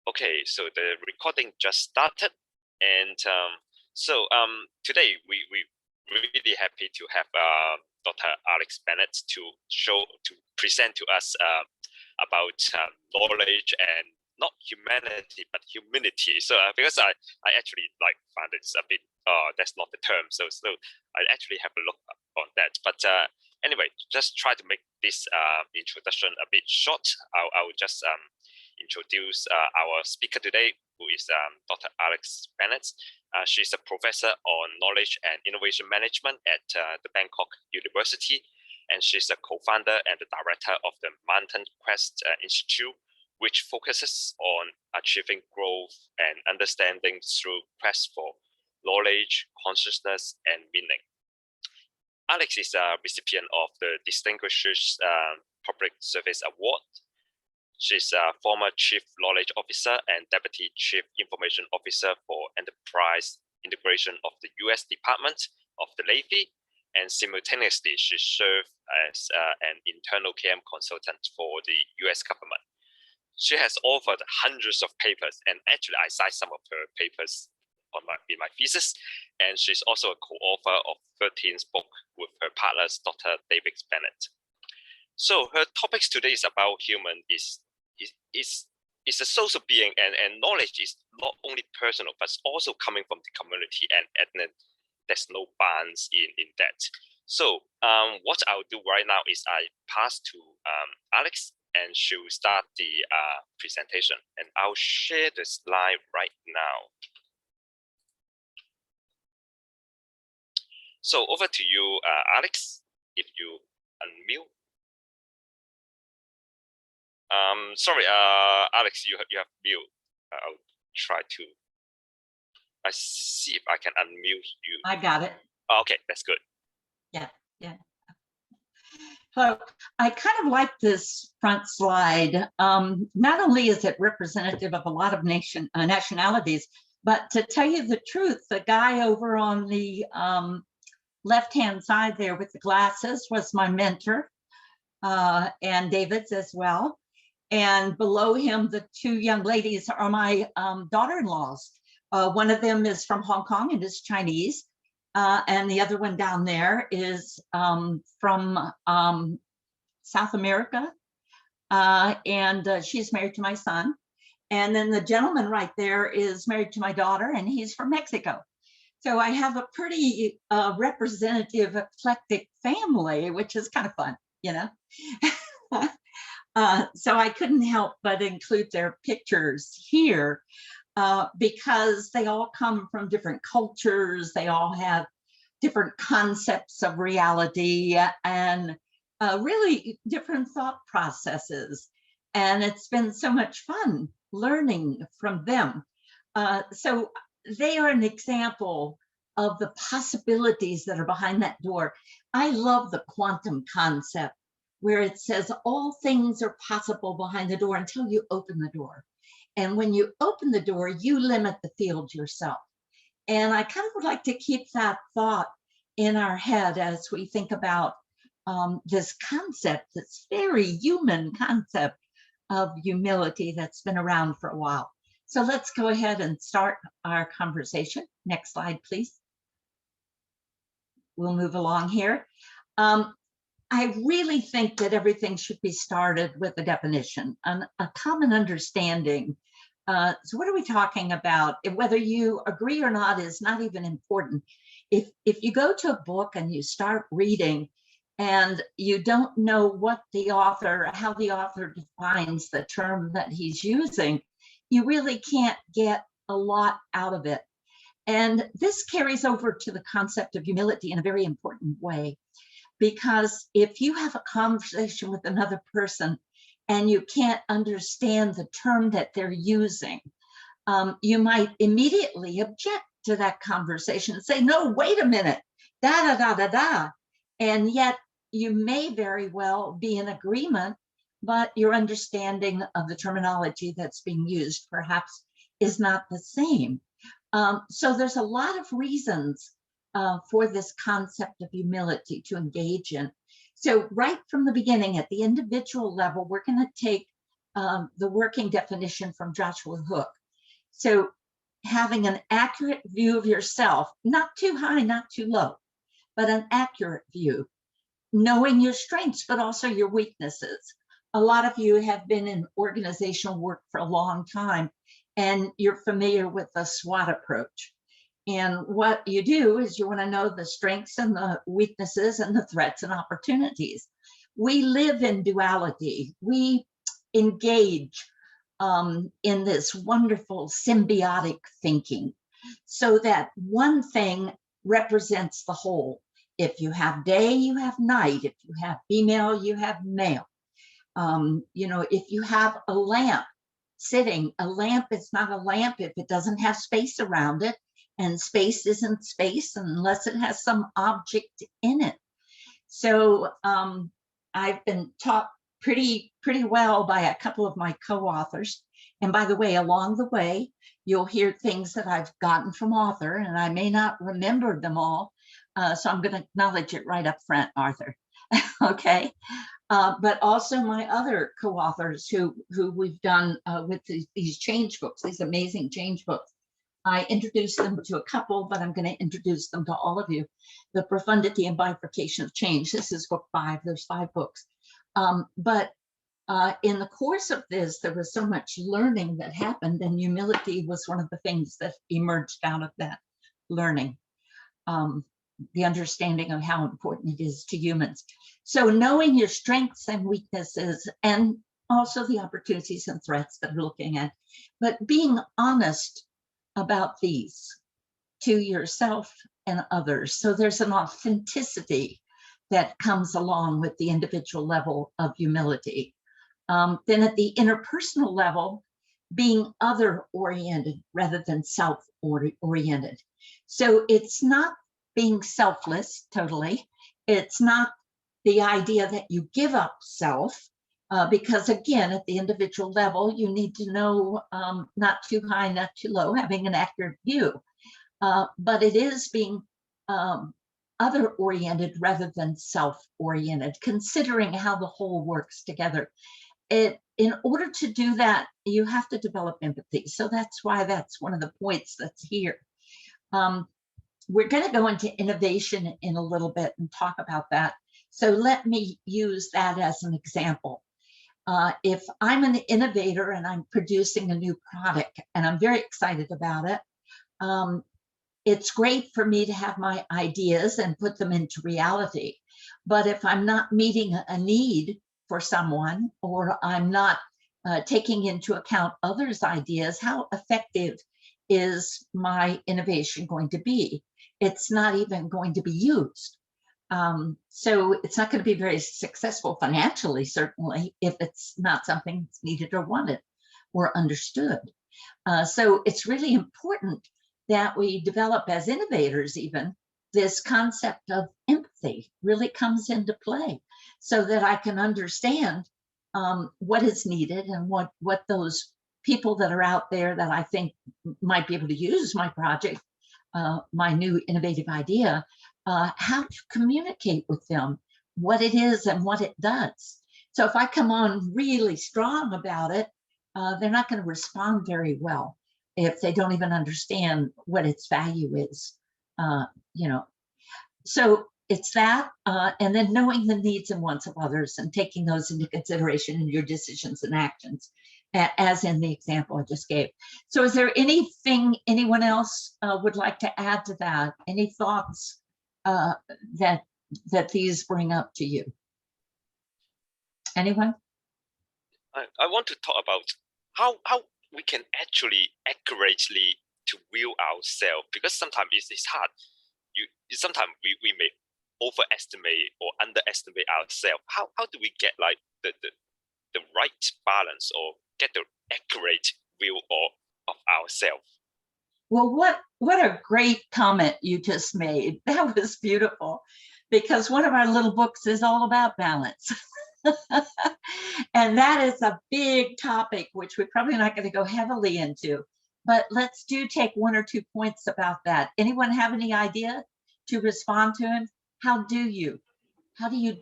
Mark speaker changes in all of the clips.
Speaker 1: Okay, so the recording just started, and today we really happy to have Dr. Alex Bennett to present to us about knowledge and not humanity but humanity. So because I actually found it's a bit that's not the term, so I actually have a look on that. But anyway, just try to make this introduction a bit short. I will just introduce our speaker today, who is Dr. Alex Bennett. She's a professor on knowledge and innovation management at the Bangkok University, and she's a co-founder and the director of the Mountain Quest Institute, which focuses on achieving growth and understanding through quest for knowledge, consciousness, and meaning. Alex is a recipient of the Distinguished Public Service Award. She's a former Chief Knowledge Officer and Deputy Chief Information Officer for Enterprise Integration of the U.S. Department of the Navy, and simultaneously she served as an internal KM consultant for the U.S. government. She has authored hundreds of papers, and actually I cite some of her papers in my thesis, and she's also a co-author of 13th book with her partners, Dr. David Bennett. So her topics today is about human is a social being, and knowledge is not only personal but also coming from the community, and there's no bounds in that. So what I'll do right now is I pass to Alex, and she will start the presentation, and I'll share the slide right now. So over to you, Alex, if you unmute. Sorry, Alex, you have mute. I'll try to. I see if I can unmute you.
Speaker 2: I got it.
Speaker 1: Okay, that's good.
Speaker 2: Yeah. So I kind of like this front slide. Not only is it representative of a lot of nationalities, but to tell you the truth, the guy over on the left-hand side there with the glasses was my mentor, and David's as well. And below him, the two young ladies are my daughter-in-laws. One of them is from Hong Kong and is Chinese. And the other one down there is from South America. And she's married to my son. And then the gentleman right there is married to my daughter, and he's from Mexico. So I have a pretty representative, eclectic family, which is kind of fun, you know. So I couldn't help but include their pictures here because they all come from different cultures. They all have different concepts of reality and really different thought processes. And it's been so much fun learning from them. So they are an example of the possibilities that are behind that door. I love the quantum concept, where it says all things are possible behind the door until you open the door. And when you open the door, you limit the field yourself. And I kind of would like to keep that thought in our head as we think about this concept, this very human concept of humility that's been around for a while. So let's go ahead and start our conversation. Next slide, please. We'll move along here. I really think that everything should be started with a definition, a common understanding. So what are we talking about? Whether you agree or not is not even important. If you go to a book and you start reading and you don't know what the author, how the author defines the term that he's using, you really can't get a lot out of it. And this carries over to the concept of humility in a very important way. Because if you have a conversation with another person and you can't understand the term that they're using, you might immediately object to that conversation and say, no, wait a minute, da, da, da, da, da. And yet you may very well be in agreement, but your understanding of the terminology that's being used perhaps is not the same. So there's a lot of reasons for this concept of humility to engage in. So right from the beginning, at the individual level, we're going to take the working definition from Joshua Hook. So having an accurate view of yourself, not too high, not too low, but an accurate view, knowing your strengths, but also your weaknesses. A lot of you have been in organizational work for a long time, and you're familiar with the SWOT approach. And what you do is you want to know the strengths and the weaknesses and the threats and opportunities. We live in duality. We engage in this wonderful symbiotic thinking, so that one thing represents the whole. If you have day, you have night. If you have female, you have male. If you have a lamp sitting, a lamp is not a lamp if it doesn't have space around it, and space isn't space unless it has some object in it. So I've been taught pretty well by a couple of my co-authors. And by the way, along the way, you'll hear things that I've gotten from author, and I may not remember them all. So I'm going to acknowledge it right up front, Arthur. Okay. But also my other co-authors who we've done with these change books, these amazing change books. I introduced them to a couple, but I'm going to introduce them to all of you. The Profundity and Bifurcation of Change. This is book 5. There's 5 books. But in the course of this, there was so much learning that happened, and humility was one of the things that emerged out of that learning. The understanding of how important it is to humans. So knowing your strengths and weaknesses, and also the opportunities and threats that we're looking at, but being honest about these to yourself and others. So there's an authenticity that comes along with the individual level of humility. Then at the interpersonal level, being other-oriented rather than self-oriented. So it's not being selfless totally. It's not the idea that you give up self, because again, at the individual level, you need to know not too high, not too low, having an accurate view. But it is being other-oriented rather than self-oriented, considering how the whole works together. In order to do that, you have to develop empathy. So that's why that's one of the points that's here. We're going to go into innovation in a little bit and talk about that. So let me use that as an example. If I'm an innovator and I'm producing a new product and I'm very excited about it, it's great for me to have my ideas and put them into reality. But if I'm not meeting a need for someone, or I'm not taking into account others' ideas, how effective is my innovation going to be? It's not even going to be used. So it's not going to be very successful financially, certainly, if it's not something that's needed or wanted or understood. So it's really important that we develop as innovators, even this concept of empathy really comes into play, so that I can understand what is needed and what those people that are out there that I think might be able to use my project, my new innovative idea, how to communicate with them, what it is and what it does. So if I come on really strong about it, they're not going to respond very well if they don't even understand what its value is, So it's that, and then knowing the needs and wants of others and taking those into consideration in your decisions and actions, as in the example I just gave. So is there anything anyone else would like to add to that? Any thoughts that these bring up to you? Anyone?
Speaker 1: I want to talk about how we can actually accurately to view ourselves, because sometimes it's hard. Sometimes we may overestimate or underestimate ourselves. How do we get like the right balance or get the accurate view of ourselves?
Speaker 2: Well, what a great comment you just made. That was beautiful, because one of our little books is all about balance. And that is a big topic, which we're probably not going to go heavily into, but let's take 1 or 2 points about that. Anyone have any idea to respond to him? How do you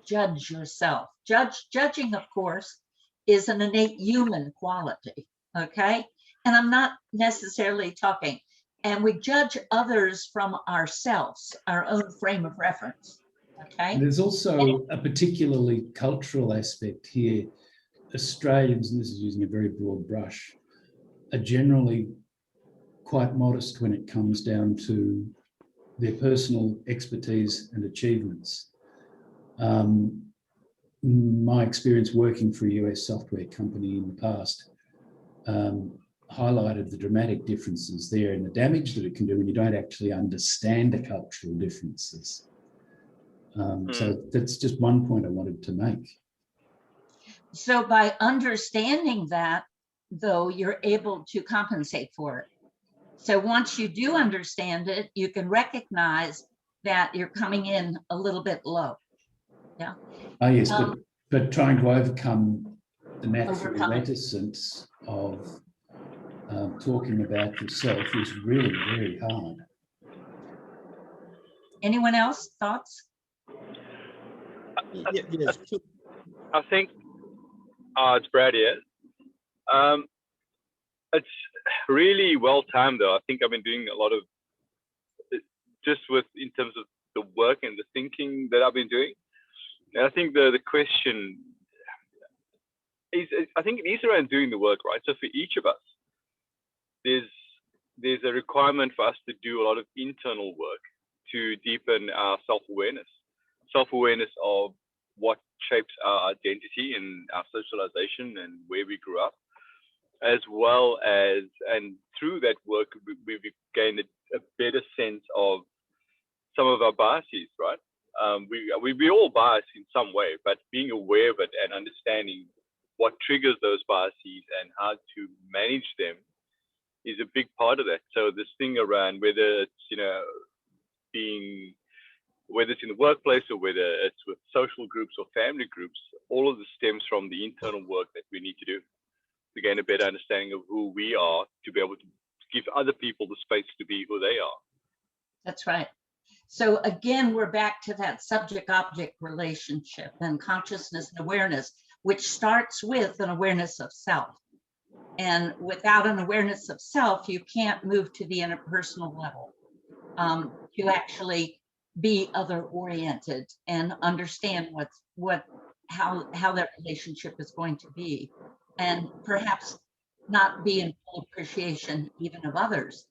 Speaker 2: judge yourself? Judging, of course, is an innate human quality, okay? And I'm not necessarily talking, and we judge others from ourselves, our own frame of reference, okay?
Speaker 3: There's also a particularly cultural aspect here. Australians, and this is using a very broad brush, are generally quite modest when it comes down to their personal expertise and achievements. My experience working for a US software company in the past highlighted the dramatic differences there and the damage that it can do when you don't actually understand the cultural differences. So that's just one point I wanted to make.
Speaker 2: So by understanding that, though, you're able to compensate for it. So once you do understand it, you can recognize that you're coming in a little bit low. Yeah.
Speaker 3: Oh yes, but trying to overcome the natural
Speaker 2: Overcome it.
Speaker 3: reticence of talking about yourself is really very hard.
Speaker 2: Anyone else? Thoughts?
Speaker 4: Yes. I think it's Brad here. It's really well timed though. I think I've been doing a lot of just in terms of the work and the thinking that I've been doing. And I think the question is, I think it is around doing the work, right? So for each of us, there's a requirement for us to do a lot of internal work to deepen our self-awareness of what shapes our identity and our socialization and where we grew up, as well as, and through that work, we've gained a better sense of some of our biases, right? We all bias in some way, but being aware of it and understanding what triggers those biases and how to manage them is a big part of that. So this thing around whether it's, whether it's in the workplace or whether it's with social groups or family groups, all of this stems from the internal work that we need to do to gain a better understanding of who we are, to be able to give other people the space to be who they are.
Speaker 2: That's right. So again, we're back to that subject-object relationship and consciousness and awareness, which starts with an awareness of self. And without an awareness of self, you can't move to the interpersonal level to actually be other-oriented and understand how that relationship is going to be, and perhaps not be in full appreciation even of others.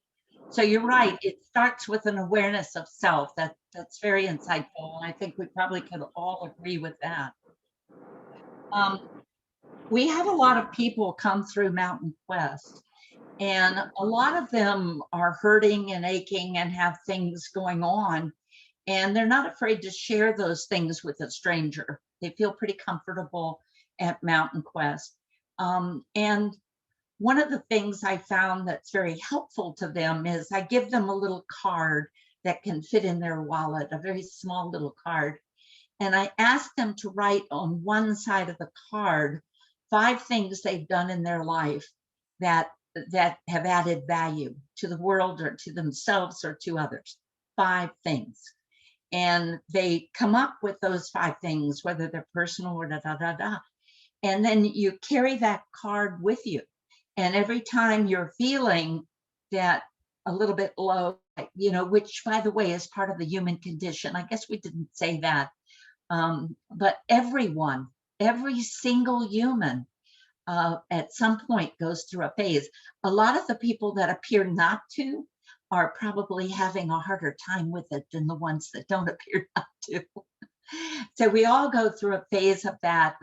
Speaker 2: So you're right, it starts with an awareness of self. That's very insightful, and I think we probably could all agree with that. We have a lot of people come through Mountain Quest, and a lot of them are hurting and aching and have things going on, and they're not afraid to share those things with a stranger. They feel pretty comfortable at Mountain Quest. And one of the things I found that's very helpful to them is I give them a little card that can fit in their wallet, a very small little card. And I ask them to write on one side of the card 5 things they've done in their life that have added value to the world or to themselves or to others. 5 things. And they come up with those 5 things, whether they're personal or da-da-da-da. And then you carry that card with you. And every time you're feeling that a little bit low, which by the way is part of the human condition. I guess we didn't say that. But every single human at some point goes through a phase. A lot of the people that appear not to are probably having a harder time with it than the ones that don't appear not to. So we all go through a phase of that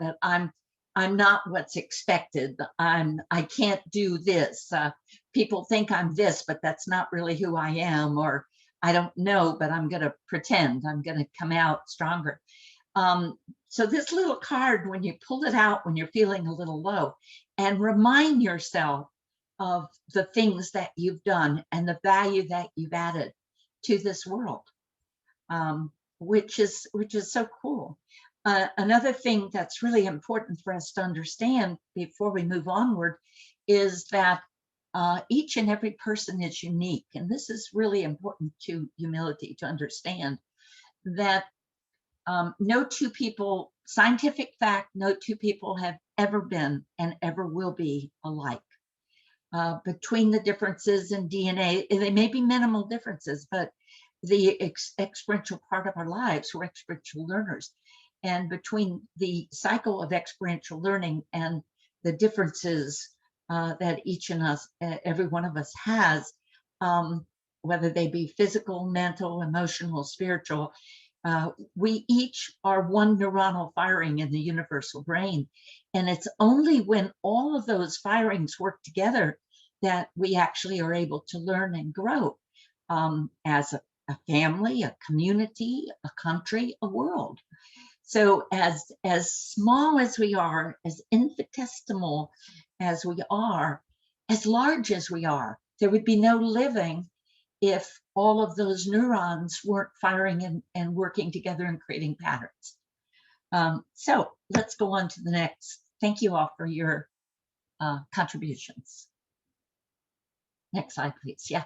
Speaker 2: I'm not what's expected. I can't do this. People think I'm this, but that's not really who I am, or I don't know, but I'm going to pretend. I'm going to come out stronger. So this little card, when you pull it out, when you're feeling a little low, and remind yourself of the things that you've done and the value that you've added to this world, which is so cool. Another thing that's really important for us to understand before we move onward is that each and every person is unique. And this is really important to humility, to understand that no 2 people, scientific fact, no 2 people have ever been and ever will be alike. Between the differences in DNA, they may be minimal differences, but the experiential part of our lives, we're experiential learners. And between the cycle of experiential learning and the differences that each and us, every one of us has, whether they be physical, mental, emotional, spiritual, we each are one neuronal firing in the universal brain. And it's only when all of those firings work together that we actually are able to learn and grow as a family, a community, a country, a world. So as small as we are, as infinitesimal as we are, as large as we are, there would be no living if all of those neurons weren't firing and working together and creating patterns. So let's go on to the next. Thank you all for your contributions. Next slide, please. Yeah.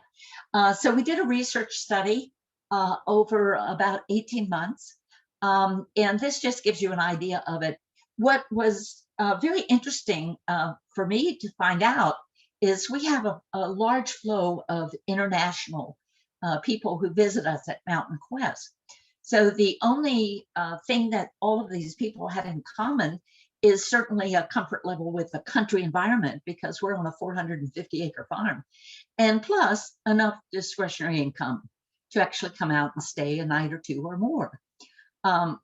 Speaker 2: So we did a research study over about 18 months. And this just gives you an idea of it. What was very interesting for me to find out is we have a large flow of international people who visit us at Mountain Quest. So the only thing that all of these people had in common is certainly a comfort level with the country environment, because we're on a 450-acre farm, and plus enough discretionary income to actually come out and stay a night or two or more.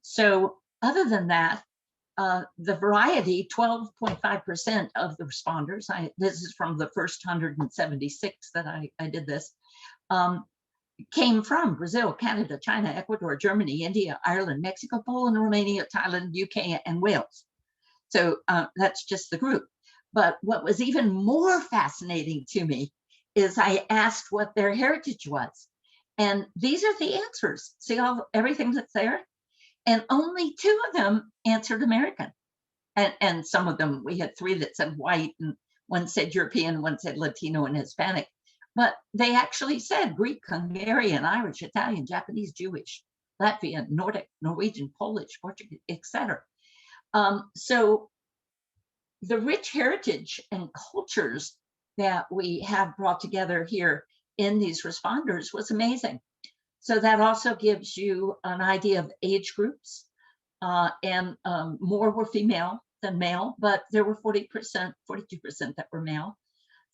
Speaker 2: So other than that, the variety, 12.5% of the responders, this is from the first 176 that I did this, came from Brazil, Canada, China, Ecuador, Germany, India, Ireland, Mexico, Poland, Romania, Thailand, UK, and Wales. So that's just the group. But what was even more fascinating to me is I asked what their heritage was. And these are the answers. See everything that's there? And only 2 of them answered American. And some of them, we had 3 that said white, and 1 said European, 1 said Latino and Hispanic. But they actually said Greek, Hungarian, Irish, Italian, Japanese, Jewish, Latvian, Nordic, Norwegian, Polish, Portuguese, etc. So the rich heritage and cultures that we have brought together here in these responders was amazing. So that also gives you an idea of age groups, and more were female than male, but there were 40%, 42% that were male,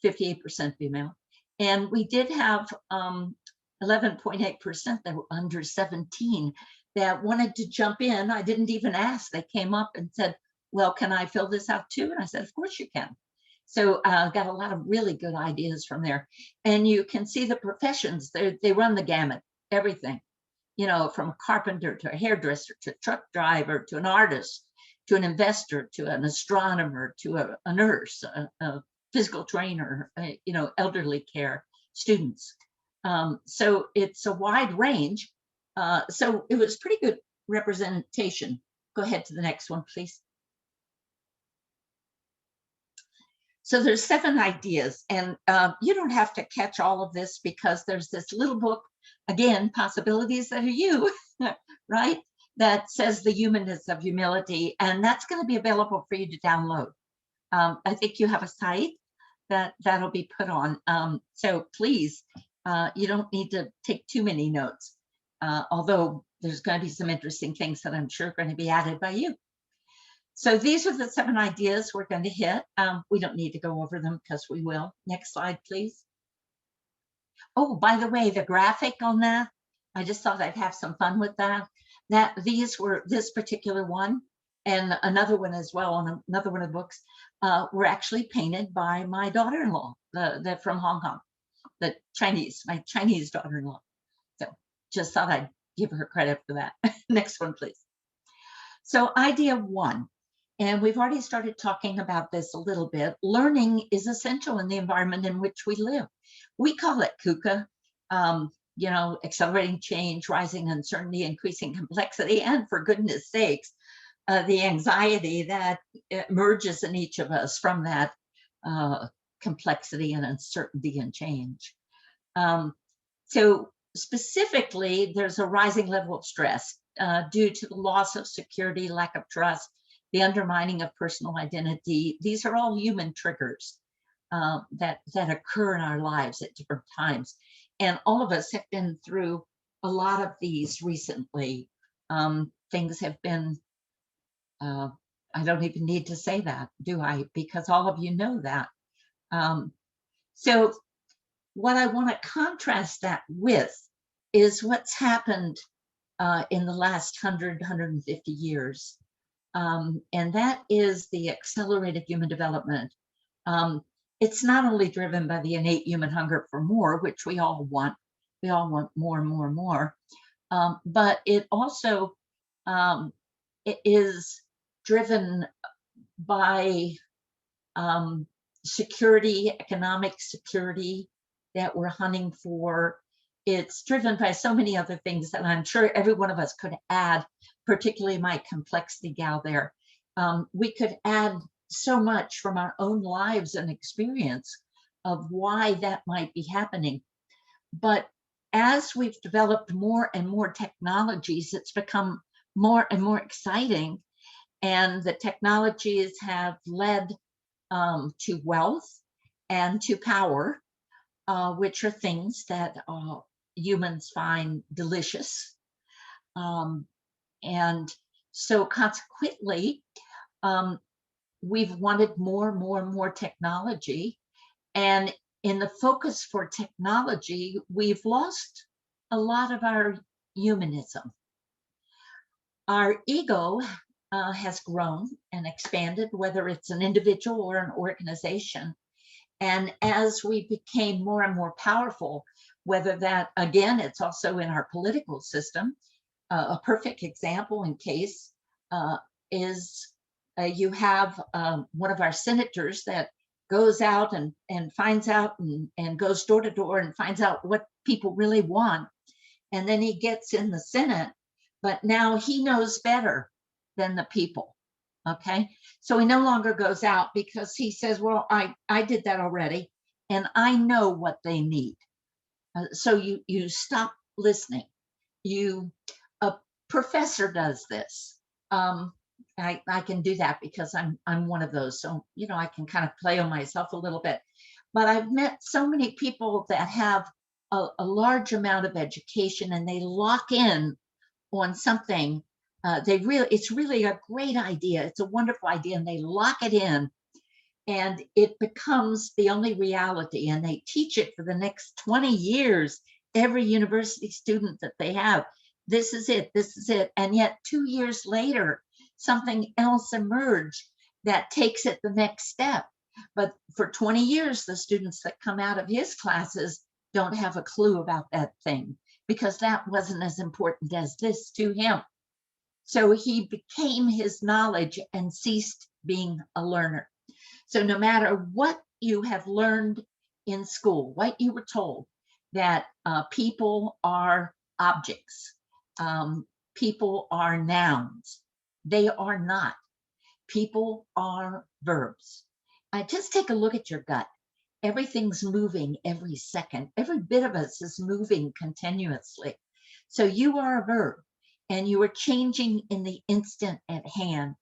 Speaker 2: 58% female. And we did have 11.8% that were under 17 that wanted to jump in. I didn't even ask. They came up and said, well, can I fill this out too? And I said, of course you can. So I got a lot of really good ideas from there. And you can see the professions, they run the gamut, everything, you know, from a carpenter to a hairdresser, to a truck driver, to an artist, to an investor, to an astronomer, to a nurse, a physical trainer, you know, elderly care, students. So it's a wide range. So it was pretty good representation. Go ahead to the next one, please. So there's 7 ideas, and you don't have to catch all of this, because there's this little book, again, Possibilities That Are You, right? That says the humanness of humility, and that's going to be available for you to download. I think you have a site that'll be put on. So please, you don't need to take too many notes, although there's going to be some interesting things that I'm sure are going to be added by you. So these are the 7 ideas we're going to hit. We don't need to go over them because we will. Next slide, please. Oh, by the way, the graphic on that, I just thought I'd have some fun with that. These were, this particular one and another one as well, on another one of the books, were actually painted by my daughter-in-law, from Hong Kong, my Chinese daughter-in-law. So just thought I'd give her credit for that. Next one, please. So idea 1. And we've already started talking about this a little bit. Learning is essential in the environment in which we live. We call it KUKA, you know, accelerating change, rising uncertainty, increasing complexity, and for goodness sakes, the anxiety that emerges in each of us from that complexity and uncertainty and change. So specifically, there's a rising level of stress due to the loss of security, lack of trust, the undermining of personal identity. These are all human triggers that occur in our lives at different times. And all of us have been through a lot of these recently. Things have been, I don't even need to say that, do I? Because all of you know that. So what I want to contrast that with is what's happened in the last 100, 150 years. And that is the accelerated human development. It's not only driven by the innate human hunger for more, which we all want. We all want more and more and more. But it also it is driven by security, economic security that we're hunting for. It's driven by so many other things that I'm sure every one of us could add, particularly my complexity gal there. We could add so much from our own lives and experience of why that might be happening. But as we've developed more and more technologies, it's become more and more exciting. And the technologies have led to wealth and to power, which are things that humans find delicious. And so consequently, we've wanted more technology. And in the focus for technology, we've lost a lot of our humanism. Our ego has grown and expanded, whether it's an individual or an organization. And as we became more and more powerful, whether that, again, it's also in our political system, a perfect example in case is you have one of our senators that goes out and finds out and goes door to door and finds out what people really want. And then he gets in the Senate, but now he knows better than the people. Okay, so he no longer goes out because he says, well, I did that already and I know what they need. So you stop listening. A professor does this. I can do that because I'm one of those. So, I can kind of play on myself a little bit. But I've met so many people that have a large amount of education and they lock in on something. It's really a great idea. It's a wonderful idea, and they lock it in, and it becomes the only reality. And they teach it for the next 20 years. Every university student that they have, this is it, this is it. And yet 2 years later, something else emerged that takes it the next step. But for 20 years, the students that come out of his classes don't have a clue about that thing because that wasn't as important as this to him. So he became his knowledge and ceased being a learner. So no matter what you have learned in school, what you were told, that people are objects, people are nouns, they are not. People are verbs. Just take a look at your gut. Everything's moving every second. Every bit of us is moving continuously. So you are a verb. And you are changing in the instant at hand.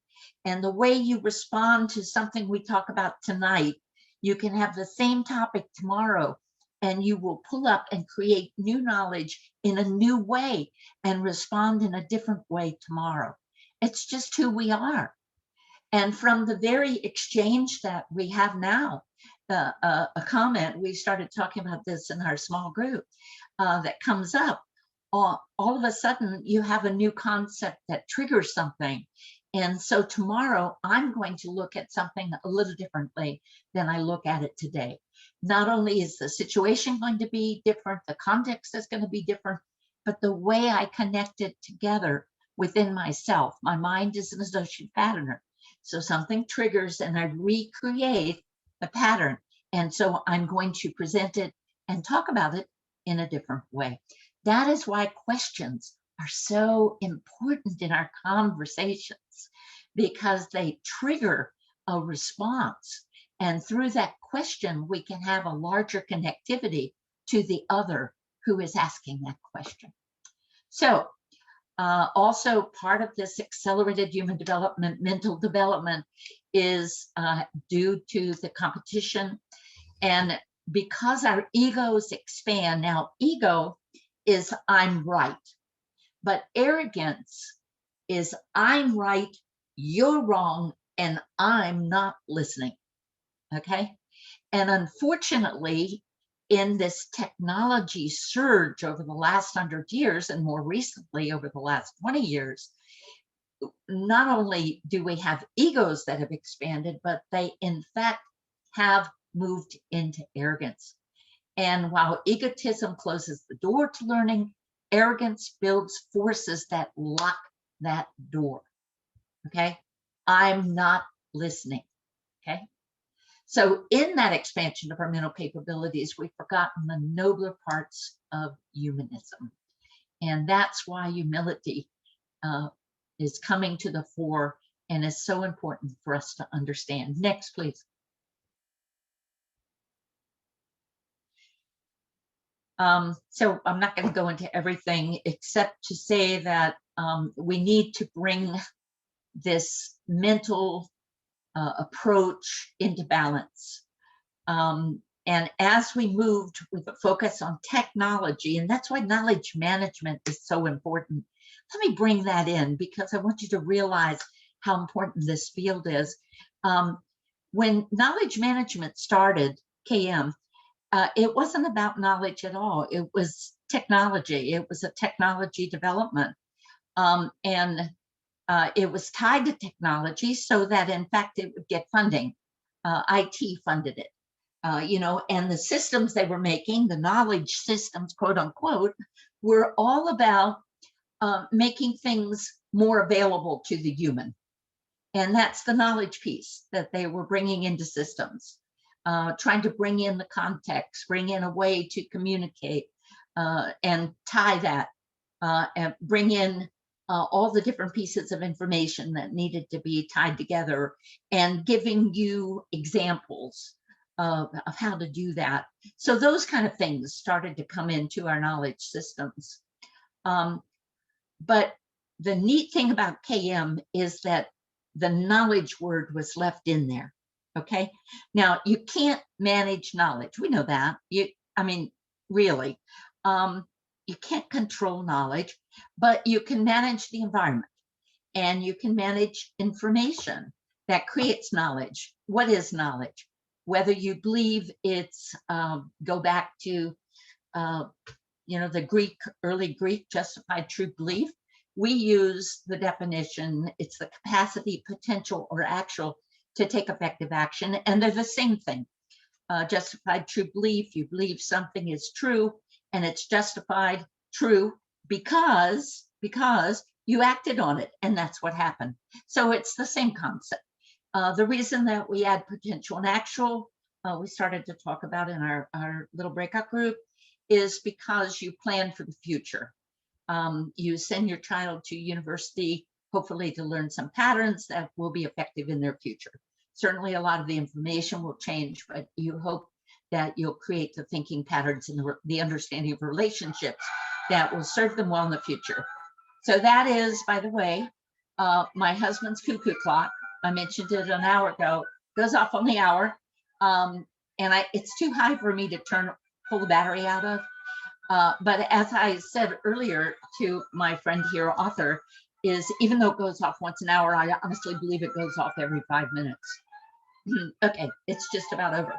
Speaker 2: And the way you respond to something we talk about tonight, you can have the same topic tomorrow, and you will pull up and create new knowledge in a new way and respond in a different way tomorrow. It's just who we are. And from the very exchange that we have now, a comment, we started talking about this in our small group that comes up. All of a sudden you have a new concept that triggers something. And so tomorrow I'm going to look at something a little differently than I look at it today. Not only is the situation going to be different, the context is going to be different, but the way I connect it together within myself. My mind is an associative patterner. So something triggers and I recreate the pattern. And so I'm going to present it and talk about it in a different way. That is why questions are so important in our conversations, because they trigger a response. And through that question, we can have a larger connectivity to the other who is asking that question. So Also, part of this accelerated human development, mental development, is due to the competition. And because our egos expand, now ego is I'm right, but arrogance is I'm right, you're wrong, and I'm not listening, okay? And unfortunately, in this technology surge over the last 100 years, and more recently over the last 20 years, not only do we have egos that have expanded, but they in fact have moved into arrogance. And while egotism closes the door to learning, arrogance builds forces that lock that door, okay? I'm not listening, okay? So in that expansion of our mental capabilities, we've forgotten the nobler parts of humanism. And that's why humility is coming to the fore and is so important for us to understand. Next, please. So I'm not going to go into everything except to say that we need to bring this mental approach into balance. And as we moved with a focus on technology, and that's why knowledge management is so important. Let me bring that in because I want you to realize how important this field is. When knowledge management started, KM, it wasn't about knowledge at all. It was technology. It was a technology development. And it was tied to technology so that, in fact, it would get funding. IT funded it, and the systems they were making, the knowledge systems, quote unquote, were all about making things more available to the human. And that's the knowledge piece that they were bringing into systems, trying to bring in the context, bring in a way to communicate and tie that and bring in all the different pieces of information that needed to be tied together and giving you examples of how to do that. So those kind of things started to come into our knowledge systems. But the neat thing about KM is that the knowledge word was left in there, okay? Now, you can't manage knowledge. We know that. Really. You can't control knowledge, but you can manage the environment and you can manage information that creates knowledge. What is knowledge? Whether you believe it's, go back to, the early Greek justified true belief, we use the definition, it's the capacity, potential, or actual to take effective action, and they're the same thing. Justified true belief, you believe something is true, and it's justified true because you acted on it, and that's what happened. So it's the same concept. The reason that we add potential and actual, we started to talk about in our little breakout group, is because you plan for the future. You send your child to university, hopefully to learn some patterns that will be effective in their future. Certainly a lot of the information will change, but you hope that you'll create the thinking patterns and the understanding of relationships that will serve them well in the future. So that is, by the way, my husband's cuckoo clock. I mentioned it an hour ago, goes off on the hour. And it's too high for me to pull the battery out of. But as I said earlier to my friend here, author, is even though it goes off once an hour, I honestly believe it goes off every 5 minutes. Okay, it's just about over.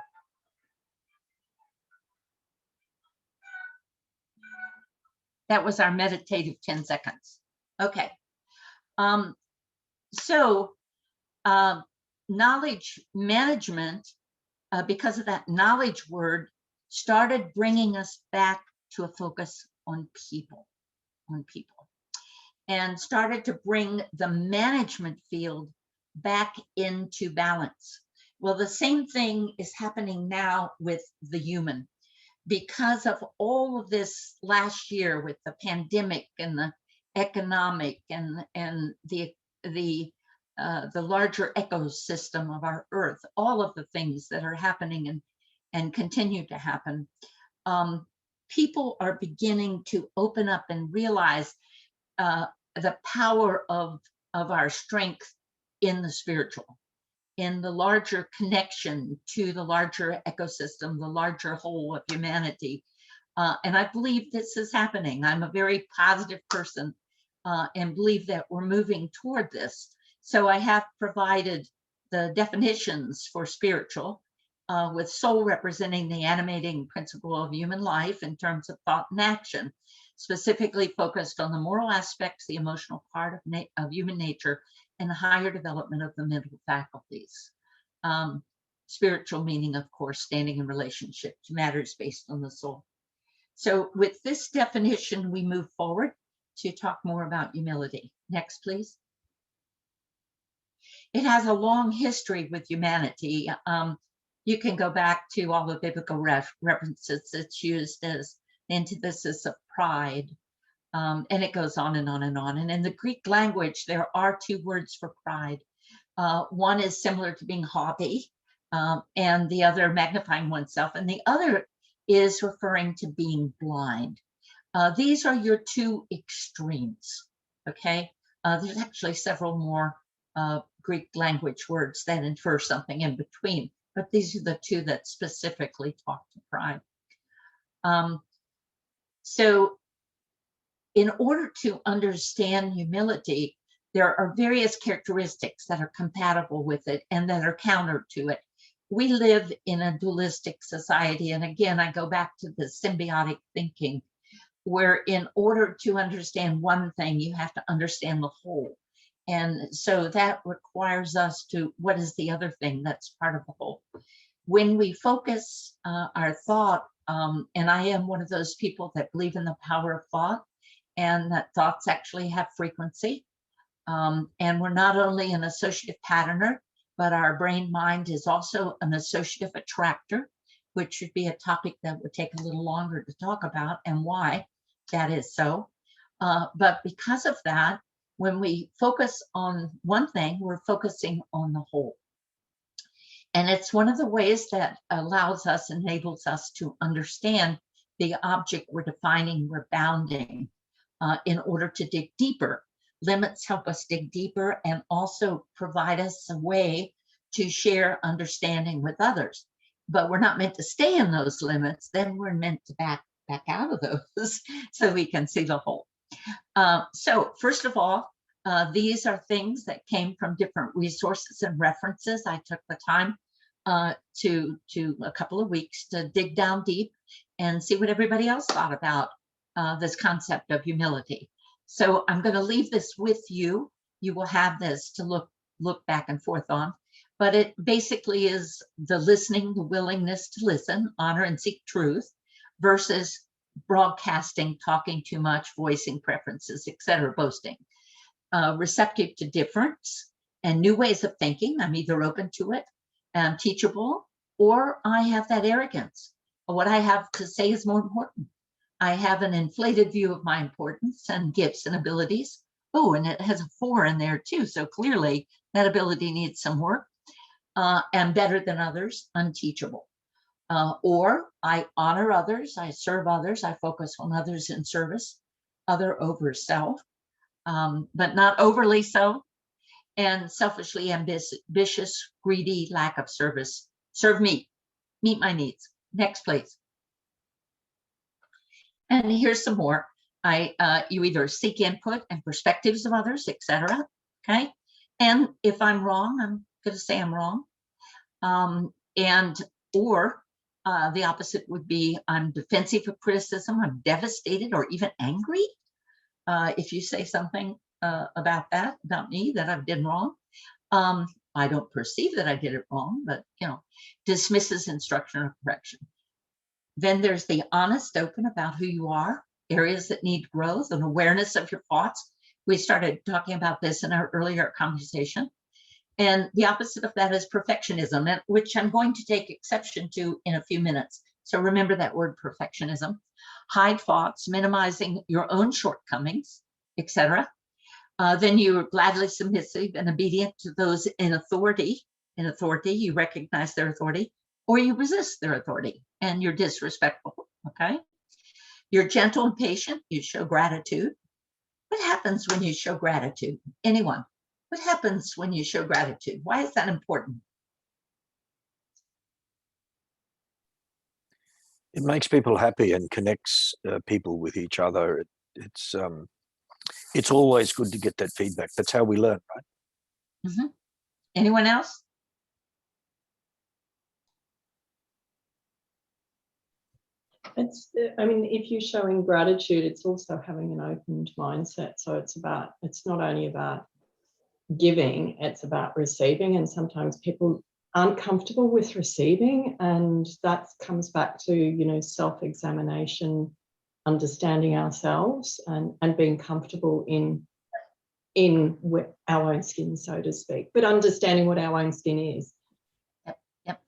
Speaker 2: That was our meditative 10 seconds. Okay. Knowledge management, because of that knowledge word, started bringing us back to a focus on people, and started to bring the management field back into balance. Well, the same thing is happening now with the human. Because of all of this last year with the pandemic and the economic and the larger ecosystem of our earth, all of the things that are happening and continue to happen, people are beginning to open up and realize the power of our strength in the spiritual, in the larger connection to the larger ecosystem, the larger whole of humanity. And I believe this is happening. I'm a very positive person and believe that we're moving toward this. So I have provided the definitions for spiritual, with soul representing the animating principle of human life in terms of thought and action, specifically focused on the moral aspects, the emotional part of human nature, and the higher development of the mental faculties. Spiritual meaning, of course, standing in relationship to matters based on the soul. So with this definition, we move forward to talk more about humility. Next, please. It has a long history with humanity. You can go back to all the biblical references. It's used as the antithesis of pride. And it goes on and on and on. And in the Greek language, there are two words for pride. One is similar to being haughty, and the other magnifying oneself. And the other is referring to being blind. These are your two extremes, okay? There's actually several more Greek language words that infer something in between, but these are the two that specifically talk to pride. So in order to understand humility, there are various characteristics that are compatible with it and that are counter to it. We live in a dualistic society. And again, I go back to the symbiotic thinking, where in order to understand one thing, you have to understand the whole. And so that requires us to, what is the other thing that's part of the whole? When we focus our thought, and I am one of those people that believe in the power of thought, and that thoughts actually have frequency. And we're not only an associative patterner, but our brain mind is also an associative attractor, which should be a topic that would take a little longer to talk about and why that is so. But because of that, when we focus on one thing, we're focusing on the whole. And it's one of the ways that allows us, enables us to understand the object we're defining, we're bounding, in order to dig deeper. Limits help us dig deeper and also provide us a way to share understanding with others. But we're not meant to stay in those limits, then we're meant to back out of those so we can see the whole. So first of all, these are things that came from different resources and references. I took the time to a couple of weeks to dig down deep and see what everybody else thought about this concept of humility. So I'm going to leave this with you. You will have this to look back and forth on. But it basically is the listening, the willingness to listen, honor and seek truth, versus broadcasting, talking too much, voicing preferences, etc., boasting. Receptive to difference and new ways of thinking. I'm either open to it, I'm teachable, or I have that arrogance. What I have to say is more important. I have an inflated view of my importance and gifts and abilities. Oh, and it has a 4 in there too. So clearly that ability needs some work. And better than others, unteachable. Or I honor others, I serve others, I focus on others in service, other over self, but not overly so. And selfishly ambitious, greedy, lack of service. Serve me, meet my needs. Next, please. And here's some more. You either seek input and perspectives of others, etc. Okay. And if I'm wrong, I'm going to say I'm wrong. Or the opposite would be I'm defensive of criticism, I'm devastated or even angry. If you say something about me that I've done wrong, I don't perceive that I did it wrong, but dismisses instruction or correction. Then there's the honest, open about who you are, areas that need growth and awareness of your thoughts. We started talking about this in our earlier conversation. And the opposite of that is perfectionism, which I'm going to take exception to in a few minutes. So remember that word perfectionism. Hide thoughts, minimizing your own shortcomings, etc. Then you're gladly submissive and obedient to those in authority. In authority, you recognize their authority, or you resist their authority and you're disrespectful, okay? You're gentle and patient, you show gratitude. What happens when you show gratitude? Anyone? What happens when you show gratitude? Why is that important?
Speaker 5: It makes people happy and connects people with each other. It's always good to get that feedback. That's how we learn, right?
Speaker 2: Mm-hmm. Anyone else?
Speaker 6: I mean, if you're showing gratitude, it's also having an opened mindset. So it's not only about giving, it's about receiving. And sometimes people aren't comfortable with receiving. And that comes back to, self-examination, understanding ourselves and being comfortable in our own skin, so to speak, but understanding what our own skin is.
Speaker 2: Yep.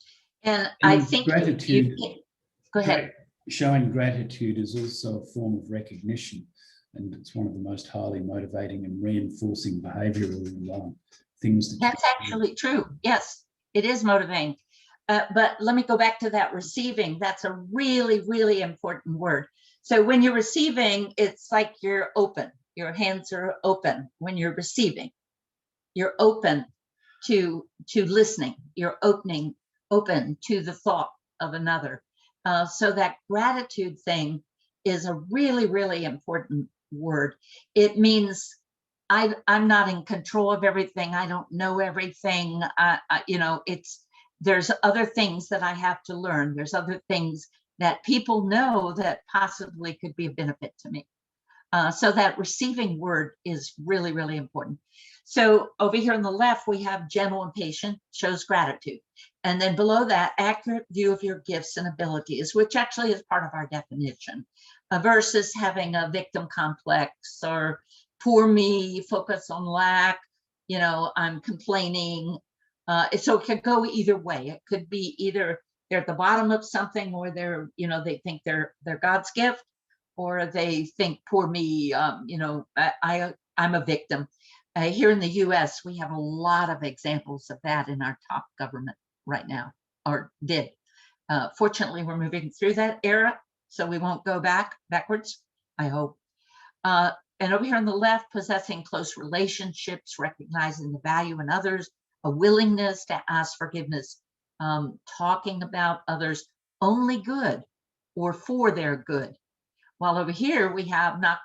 Speaker 2: And I think
Speaker 3: gratitude,
Speaker 2: go ahead.
Speaker 3: Showing gratitude is also a form of recognition, and it's one of the most highly motivating and reinforcing behavioral things.
Speaker 2: That's actually true. Yes, it is motivating. But let me go back to that receiving. That's a really, really important word. So when you're receiving, it's like you're open. Your hands are open when you're receiving. You're open to listening. You're open to the thought of another. So that gratitude thing is a really, really important word. It means I'm not in control of everything. I don't know everything. There's other things that I have to learn. There's other things that people know that possibly could be a benefit to me. So that receiving word is really, really important. So over here on the left, we have gentle and patient, shows gratitude. And then below that, accurate view of your gifts and abilities, which actually is part of our definition, versus having a victim complex or poor me, focus on lack, I'm complaining. So it could go either way. It could be either they're at the bottom of something, or they think they're God's gift, or they think, poor me, I'm a victim. Here in the US, we have a lot of examples of that in our top government right now, or did. Fortunately, we're moving through that era, so we won't go backwards, I hope. And over here on the left, possessing close relationships, recognizing the value in others, a willingness to ask forgiveness, talking about others only good or for their good. While over here, we have not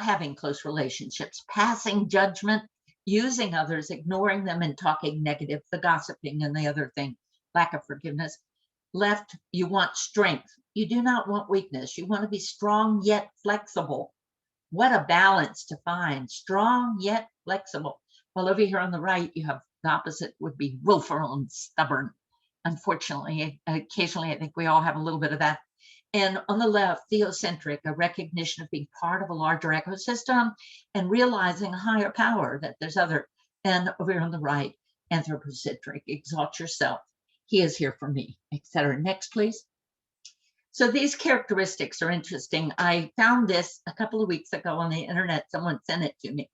Speaker 2: having close relationships, passing judgment, using others, ignoring them, and talking negative, the gossiping and the other thing, lack of forgiveness. Left, you want strength. You do not want weakness. You want to be strong yet flexible. What a balance to find, strong yet flexible. While over here on the right, you have the opposite would be willful and stubborn. Unfortunately, occasionally, I think we all have a little bit of that. And on the left, theocentric, a recognition of being part of a larger ecosystem and realizing a higher power, that there's other. And over here on the right, anthropocentric, exalt yourself. He is here for me, etc. Next, please. So these characteristics are interesting. I found this a couple of weeks ago on the internet. Someone sent it to me.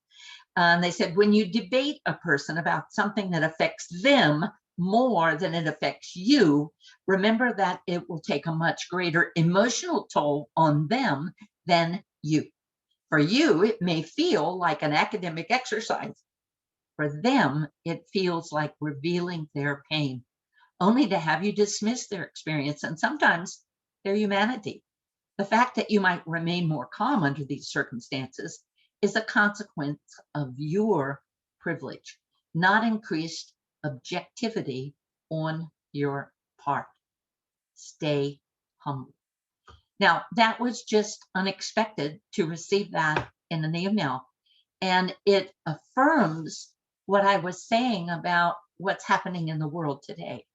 Speaker 2: And they said, when you debate a person about something that affects them more than it affects you, remember that it will take a much greater emotional toll on them than you. For you, it may feel like an academic exercise. For them, it feels like revealing their pain, only to have you dismiss their experience and sometimes their humanity. The fact that you might remain more calm under these circumstances is a consequence of your privilege, not increased objectivity on your part. Stay humble. Now, that was just unexpected to receive that in an email. And it affirms what I was saying about what's happening in the world today,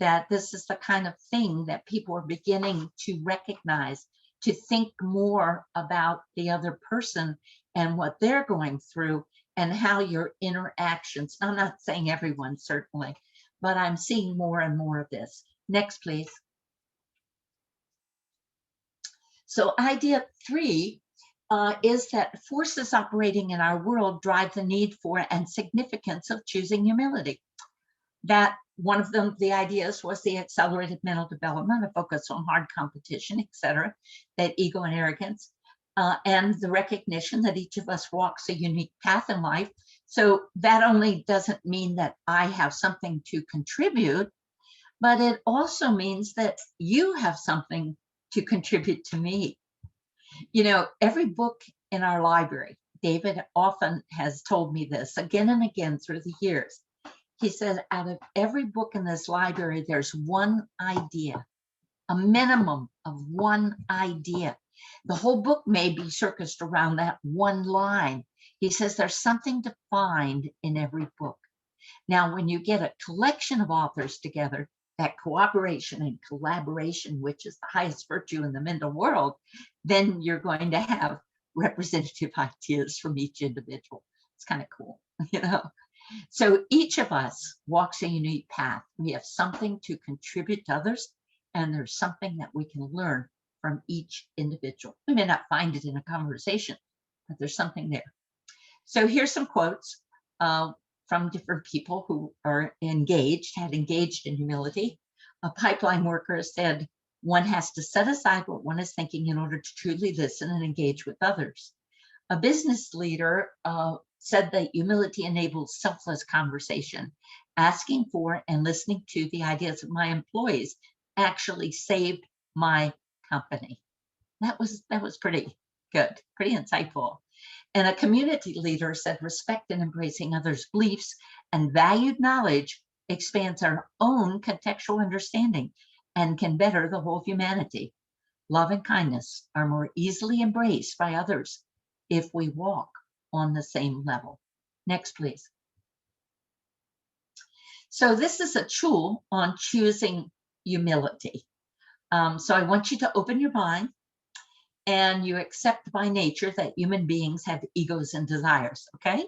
Speaker 2: that this is the kind of thing that people are beginning to recognize, to think more about the other person and what they're going through and how your interactions, I'm not saying everyone certainly, but I'm seeing more and more of this. Next, please. So idea 3 is that forces operating in our world drive the need for and significance of choosing humility. That one of them, the ideas was the accelerated mental development, a focus on hard competition, etc., that ego and arrogance. and the recognition that each of us walks a unique path in life. So that only doesn't mean that I have something to contribute, but it also means that you have something to contribute to me. You know, every book in our library, David often has told me this again and again through the years. He said, out of every book in this library, there's one idea, a minimum of one idea. The whole book may be circused around that one line. He says there's something to find in every book. Now, when you get a collection of authors together, that cooperation and collaboration, which is the highest virtue in the mental world, then you're going to have representative ideas from each individual. It's kind of cool, you know. So each of us walks a unique path. We have something to contribute to others, and there's something that we can learn from each individual. We may not find it in a conversation, but there's something there. So here's some quotes from different people who are had engaged in humility. A pipeline worker said, one has to set aside what one is thinking in order to truly listen and engage with others. A business leader said that humility enables selfless conversation. Asking for and listening to the ideas of my employees actually saved my company. That was pretty good, pretty insightful. And a community leader said, respect and embracing others' beliefs and valued knowledge expands our own contextual understanding and can better the whole humanity. Love and kindness are more easily embraced by others if we walk on the same level. Next, please. So this is a tool on choosing humility. So I want you to open your mind and you accept by nature that human beings have egos and desires, okay?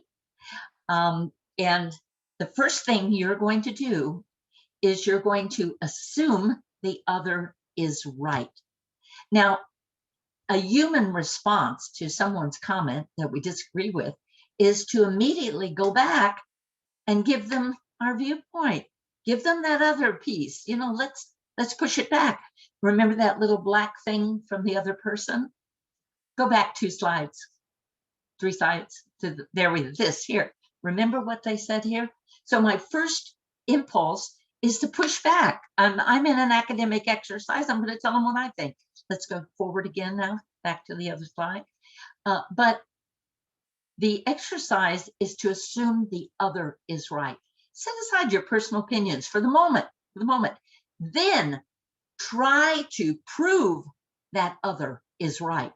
Speaker 2: And the first thing you're going to do is you're going to assume the other is right. Now, a human response to someone's comment that we disagree with is to immediately go back and give them our viewpoint, give them that other piece. You know, let's push it back. Remember that little black thing from the other person? Go back 2 slides, 3 slides to this here. Remember what they said here? So my first impulse is to push back. I'm in an academic exercise. I'm going to tell them what I think. Let's go forward again now, back to the other slide. But the exercise is to assume the other is right. Set aside your personal opinions for the moment, Then try to prove that other is right.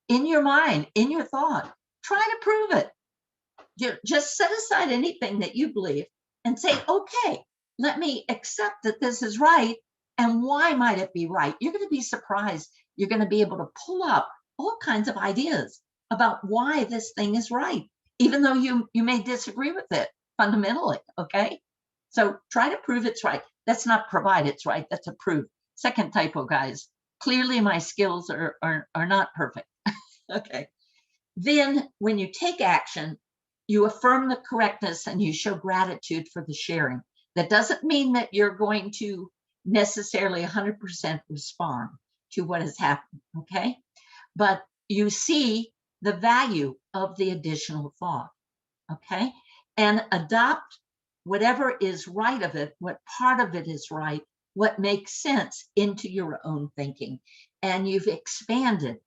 Speaker 2: In your mind, in your thought, try to prove it. Just set aside anything that you believe and say, okay, let me accept that this is right. And why might it be right? You're going to be surprised. You're going to be able to pull up all kinds of ideas about why this thing is right, even though you may disagree with it fundamentally, okay? So try to prove it's right. That's not provide it's right, that's a prove. Second typo, guys. Clearly my skills are not perfect. Okay. Then when you take action, you affirm the correctness and you show gratitude for the sharing. That doesn't mean that you're going to necessarily 100% respond to what has happened, okay? But you see the value of the additional thought, okay? And adopt whatever is right of it, what part of it is right, what makes sense into your own thinking. And you've expanded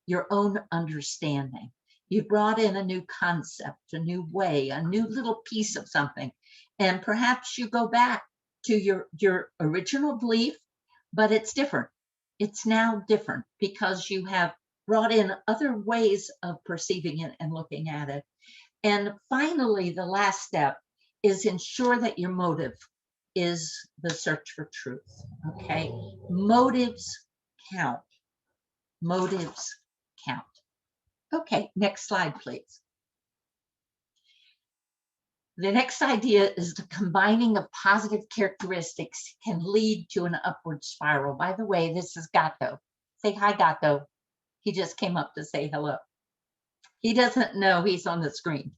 Speaker 2: your own understanding. You brought in a new concept, a new way, a new little piece of something. And perhaps you go back to your original belief, but it's different. It's now different because you have brought in other ways of perceiving it and looking at it. And finally, the last step is ensure that your motive is the search for truth, okay? Motives count. Motives count. Okay, next slide, please. The next idea is the combining of positive characteristics can lead to an upward spiral. By the way, this is Gato. Say hi, Gato. He just came up to say hello. He doesn't know he's on the screen.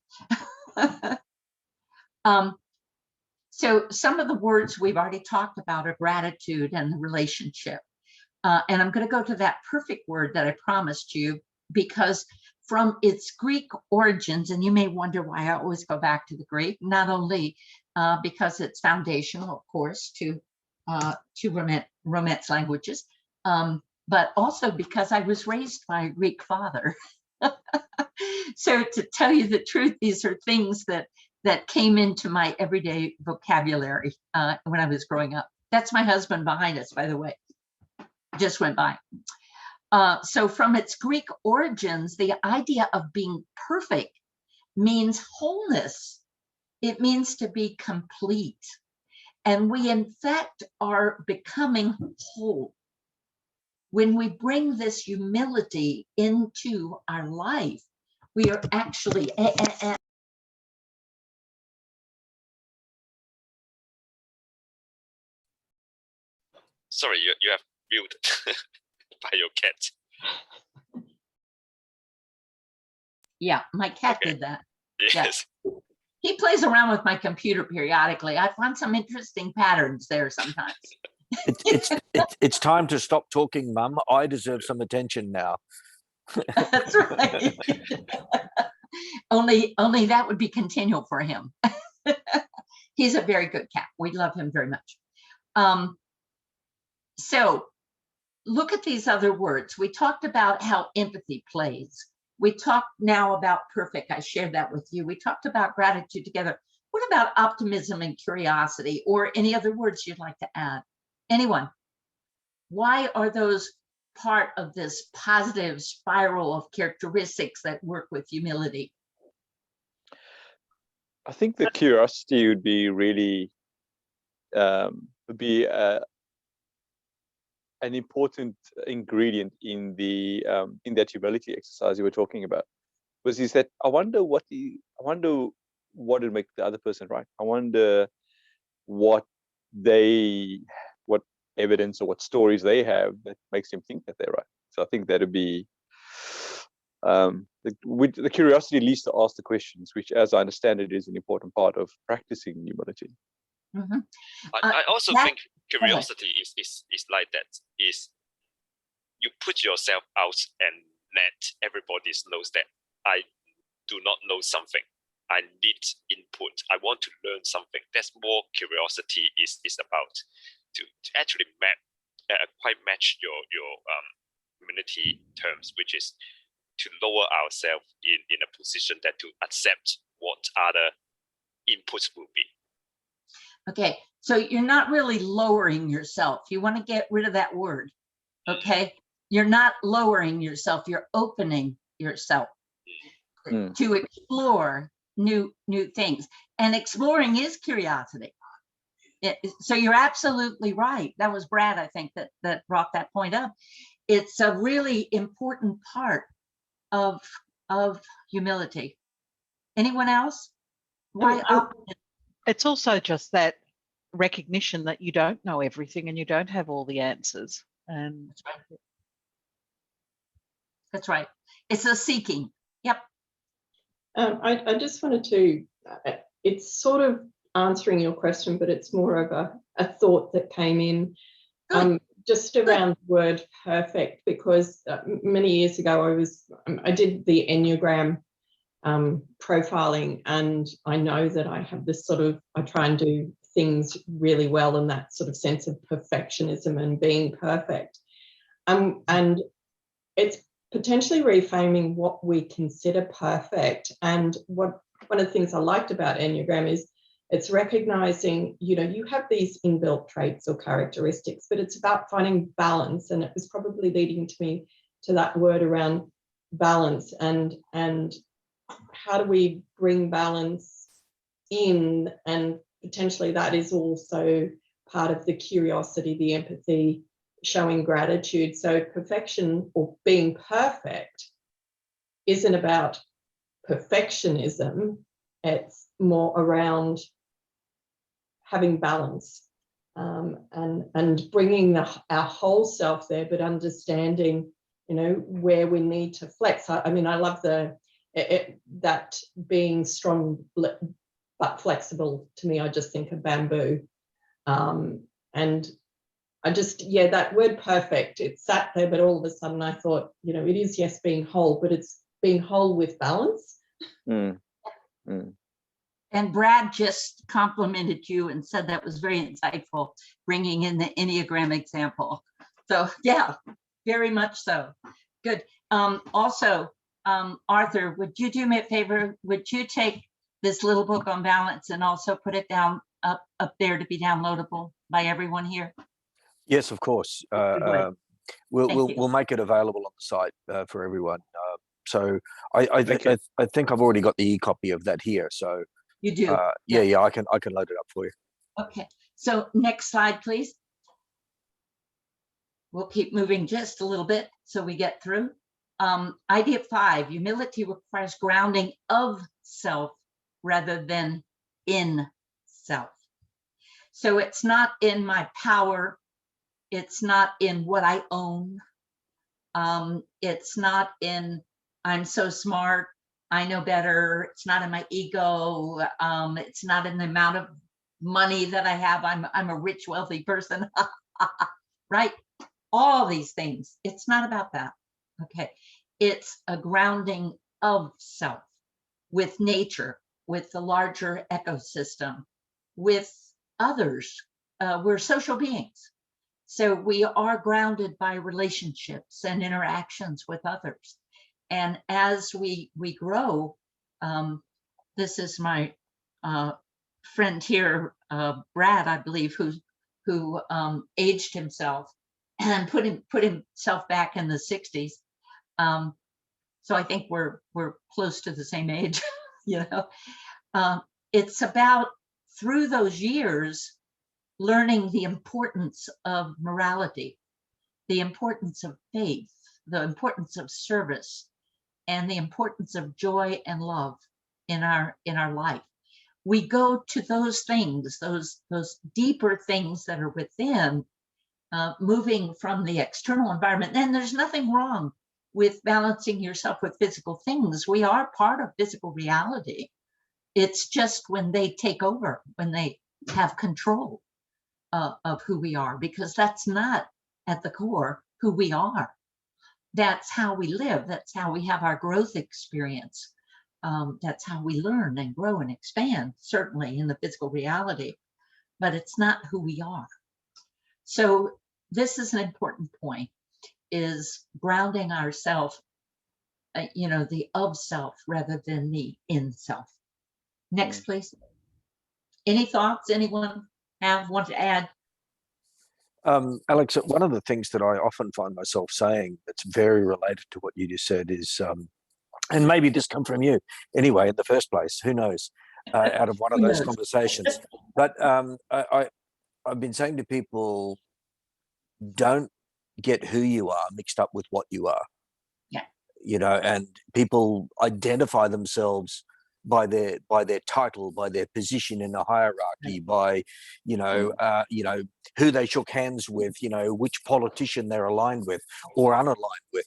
Speaker 2: So some of the words we've already talked about are gratitude and the relationship. And I'm going to go to that perfect word that I promised you because from its Greek origins, and you may wonder why I always go back to the Greek, not only because it's foundational, of course, to Romance languages, but also because I was raised by a Greek father. So to tell you the truth, these are things that came into my everyday vocabulary when I was growing up. That's my husband behind us, by the way, just went by. So from its Greek origins, the idea of being perfect means wholeness. It means to be complete. And we, in fact, are becoming whole. When we bring this humility into our life, we are actually
Speaker 1: Sorry, you have muted by your cat.
Speaker 2: Yeah, my cat
Speaker 1: Okay.
Speaker 2: did that.
Speaker 1: Yes.
Speaker 2: He plays around with my computer periodically. I find some interesting patterns there sometimes.
Speaker 5: It's time to stop talking, Mum. I deserve some attention now.
Speaker 2: That's right. only that would be continual for him. He's a very good cat. We love him very much. So look at these other words. We talked about how empathy plays. We talked now about perfect. I shared that with you. We talked about gratitude together. What about optimism and curiosity, or any other words you'd like to add? Anyone? Why are those part of this positive spiral of characteristics that work with humility?
Speaker 4: I think the curiosity would be really an important ingredient in that humility exercise you were talking about. Was is that I wonder what would make the other person right. I wonder what evidence or what stories they have that makes them think that they're right. So I think that'd be the curiosity leads to ask the questions, which, as I understand it, is an important part of practicing humility.
Speaker 2: Mm-hmm.
Speaker 1: I also think curiosity is like that. Is you put yourself out and let everybody knows that I do not know something. I need input. I want to learn something. That's more curiosity is about to actually quite match your humility terms, which is to lower ourselves in a position that to accept what other inputs will be.
Speaker 2: Okay, so you're not really lowering yourself. You want to get rid of that word. Okay, you're not lowering yourself. You're opening yourself to explore new things, and exploring is curiosity. So you're absolutely right. That was Brad, I think, that brought that point up. It's a really important part of humility. Anyone else? Why?
Speaker 7: It's also just that recognition that you don't know everything and you don't have all the answers. And
Speaker 2: that's right. It's a seeking. Yep.
Speaker 6: I just wanted to, it's sort of answering your question, but it's more of a thought that came in just around the word perfect, because many years ago I did the Enneagram profiling, and I know that I have this sort of, I try and do things really well in that sort of sense of perfectionism and being perfect. And it's potentially reframing what we consider perfect. And one of the things I liked about Enneagram is it's recognizing, you have these inbuilt traits or characteristics, but it's about finding balance. And it was probably leading me to that word around balance and how do we bring balance in, and potentially that is also part of the curiosity, the empathy, showing gratitude. So perfection or being perfect isn't about perfectionism. It's more around having balance and bringing our whole self there, but understanding, where we need to flex. I mean, I love that being strong but flexible. To me, I just think of bamboo. And I just, yeah, that word perfect, it sat there, but all of a sudden I thought, you know, it is, yes, being whole, but it's being whole with balance.
Speaker 5: Mm. Mm.
Speaker 2: And Brad just complimented you and said that was very insightful, bringing in the Enneagram example. So yeah, very much so. Good. Also, Arthur, would you do me a favor? Would you take this little book on balance and also put it down up there to be downloadable by everyone here?
Speaker 5: Yes, of course. We'll make it available on the site for everyone. So I think I've already got the e-copy of that here. So
Speaker 2: you do.
Speaker 5: Yeah, I can load it up for you.
Speaker 2: Okay. So next slide, please. We'll keep moving just a little bit so we get through. Idea 5, humility requires grounding of self rather than in self. So it's not in my power. It's not in what I own. It's not in, I'm so smart, I know better. It's not in my ego. It's not in the amount of money that I have. I'm a rich, wealthy person, right? All these things. It's not about that. Okay. It's a grounding of self with nature, with the larger ecosystem, with others. We're social beings. So we are grounded by relationships and interactions with others. And as we grow, this is my friend here, Brad, I believe, who aged himself and put himself back in the 60s. So I think we're close to the same age, you know. It's about, through those years, learning the importance of morality, the importance of faith, the importance of service, and the importance of joy and love in our life. We go to those things, those deeper things that are within, moving from the external environment. And there's nothing wrong with balancing yourself with physical things. We are part of physical reality. It's just when they take over, when they have control of who we are, because that's not at the core who we are. That's how we live. That's how we have our growth experience. That's how we learn and grow and expand, certainly in the physical reality, but it's not who we are. So this is an important point, is grounding ourselves, the of self rather than the in self. Next, please. Any thoughts anyone want to add?
Speaker 5: Alex, one of the things that I often find myself saying that's very related to what you just said is, and maybe this come from you anyway in the first place, who knows, out of one of those conversations. But I've been saying to people, don't get who you are mixed up with what you are. Yeah. And people identify themselves by their title, by their position in the hierarchy, by who they shook hands with, which politician they're aligned with or unaligned with.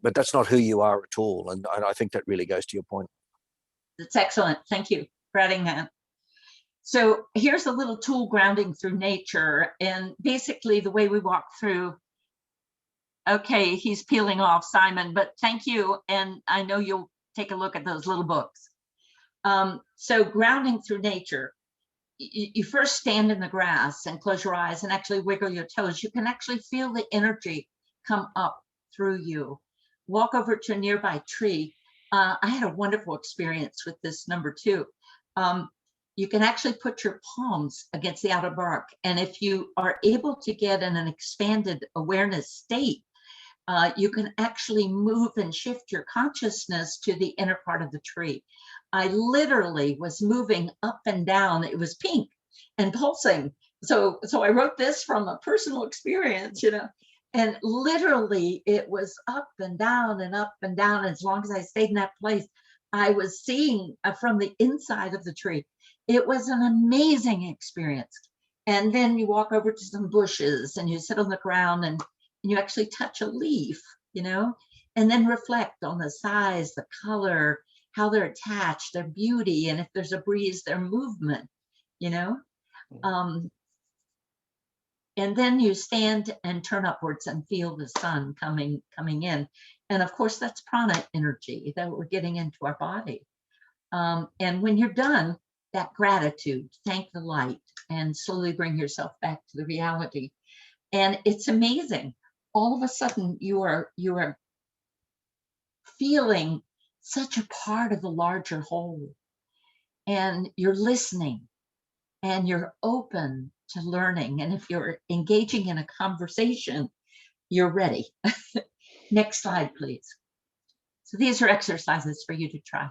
Speaker 5: But that's not who you are at all. And I think that really goes to your point.
Speaker 2: That's excellent. Thank you for adding that. So here's a little tool, grounding through nature. And basically the way we walk through, okay, he's peeling off, Simon, but thank you. And I know you'll take a look at those little books. So grounding through nature, you first stand in the grass and close your eyes and actually wiggle your toes. You can actually feel the energy come up through you. Walk over to a nearby tree. I had a wonderful experience with this number 2. You can actually put your palms against the outer bark. And if you are able to get in an expanded awareness state, you can actually move and shift your consciousness to the inner part of the tree. I literally was moving up and down. It was pink and pulsing. So I wrote this from a personal experience, and literally it was up and down and up and down. As long as I stayed in that place, I was seeing from the inside of the tree. It was an amazing experience. And then you walk over to some bushes and you sit on the ground and you actually touch a leaf, and then reflect on the size, the color, how they're attached, their beauty, and if there's a breeze, their movement, And And then you stand and turn upwards and feel the sun coming in. And of course, that's prana energy that we're getting into our body. And when you're done, that gratitude, thank the light, and slowly bring yourself back to the reality. And it's amazing. All of a sudden, you are feeling such a part of the larger whole. And you're listening, and you're open to learning. And if you're engaging in a conversation, you're ready. Next slide, please. So these are exercises for you to try.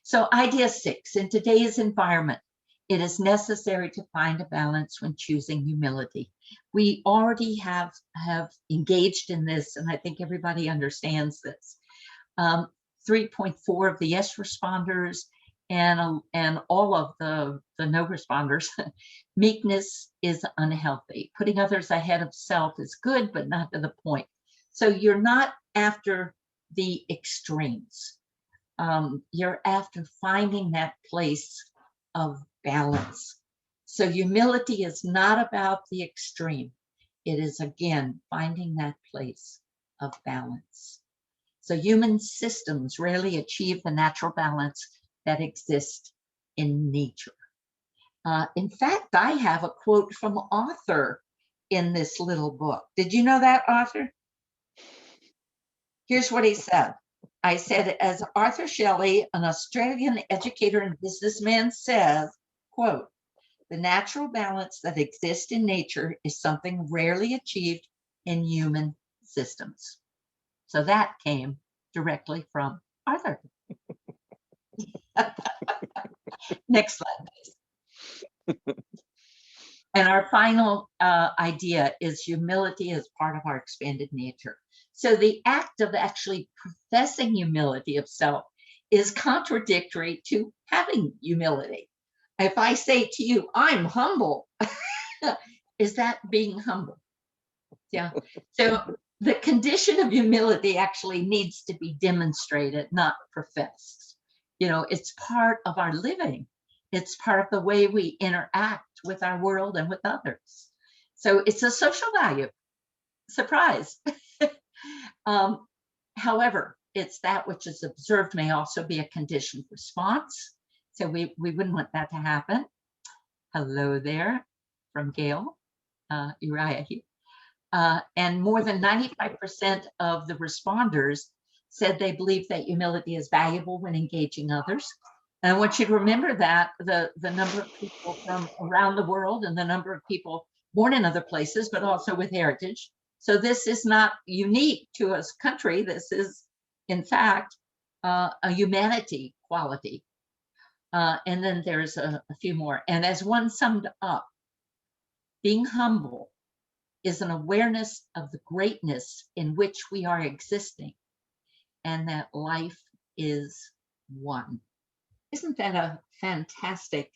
Speaker 2: So idea 6, in today's environment, it is necessary to find a balance when choosing humility. We already have engaged in this, and I think everybody understands this. 3.4 of the yes responders and all of the no responders, meekness is unhealthy. Putting others ahead of self is good, but not to the point. So you're not after the extremes. You're after finding that place of balance. So humility is not about the extreme. It is, again, finding that place of balance. So human systems rarely achieve the natural balance that exists in nature. In fact, I have a quote from author in this little book. Did you know that, author? Here's what he said. I said, as Arthur Shelley, an Australian educator and businessman, says, quote, the natural balance that exists in nature is something rarely achieved in human systems. So that came directly from Arthur. Next slide, please. And our final idea is humility as part of our expanded nature. So the act of actually professing humility of self is contradictory to having humility. If I say to you, I'm humble, is that being humble? Yeah. So the condition of humility actually needs to be demonstrated, not professed. You know, it's part of our living. It's part of the way we interact with our world and with others. So it's a social value. Surprise. However, it's that which is observed may also be a conditioned response. So we wouldn't want that to happen. Hello there from Gail, Uriah here. And more than 95% of the responders said they believe that humility is valuable when engaging others. And I want you to remember that the number of people from around the world and the number of people born in other places, but also with heritage. So this is not unique to a country. This is, in fact, a humanity quality. And then there's a few more. And as one summed up, being humble is an awareness of the greatness in which we are existing and that life is one. Isn't that a fantastic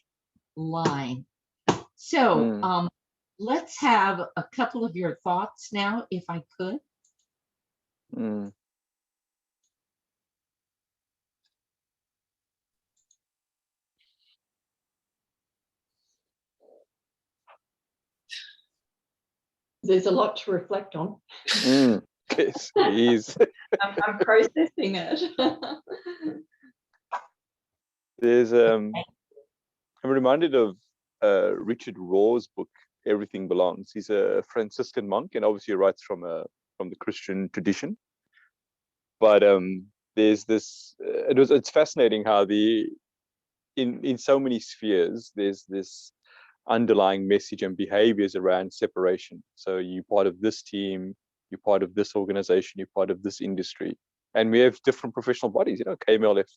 Speaker 2: line? So let's have a couple of your thoughts now, if I could.
Speaker 6: There's a lot to reflect on.
Speaker 4: Yes, it is.
Speaker 6: I'm processing it.
Speaker 4: There's I'm reminded of Richard Raw's book, Everything Belongs. He's a Franciscan monk, and obviously writes from the Christian tradition. But there's this. It's fascinating how in so many spheres there's this underlying message and behaviors around separation. So you're part of this team, you're part of this organization, you're part of this industry, and we have different professional bodies. You know, KMLF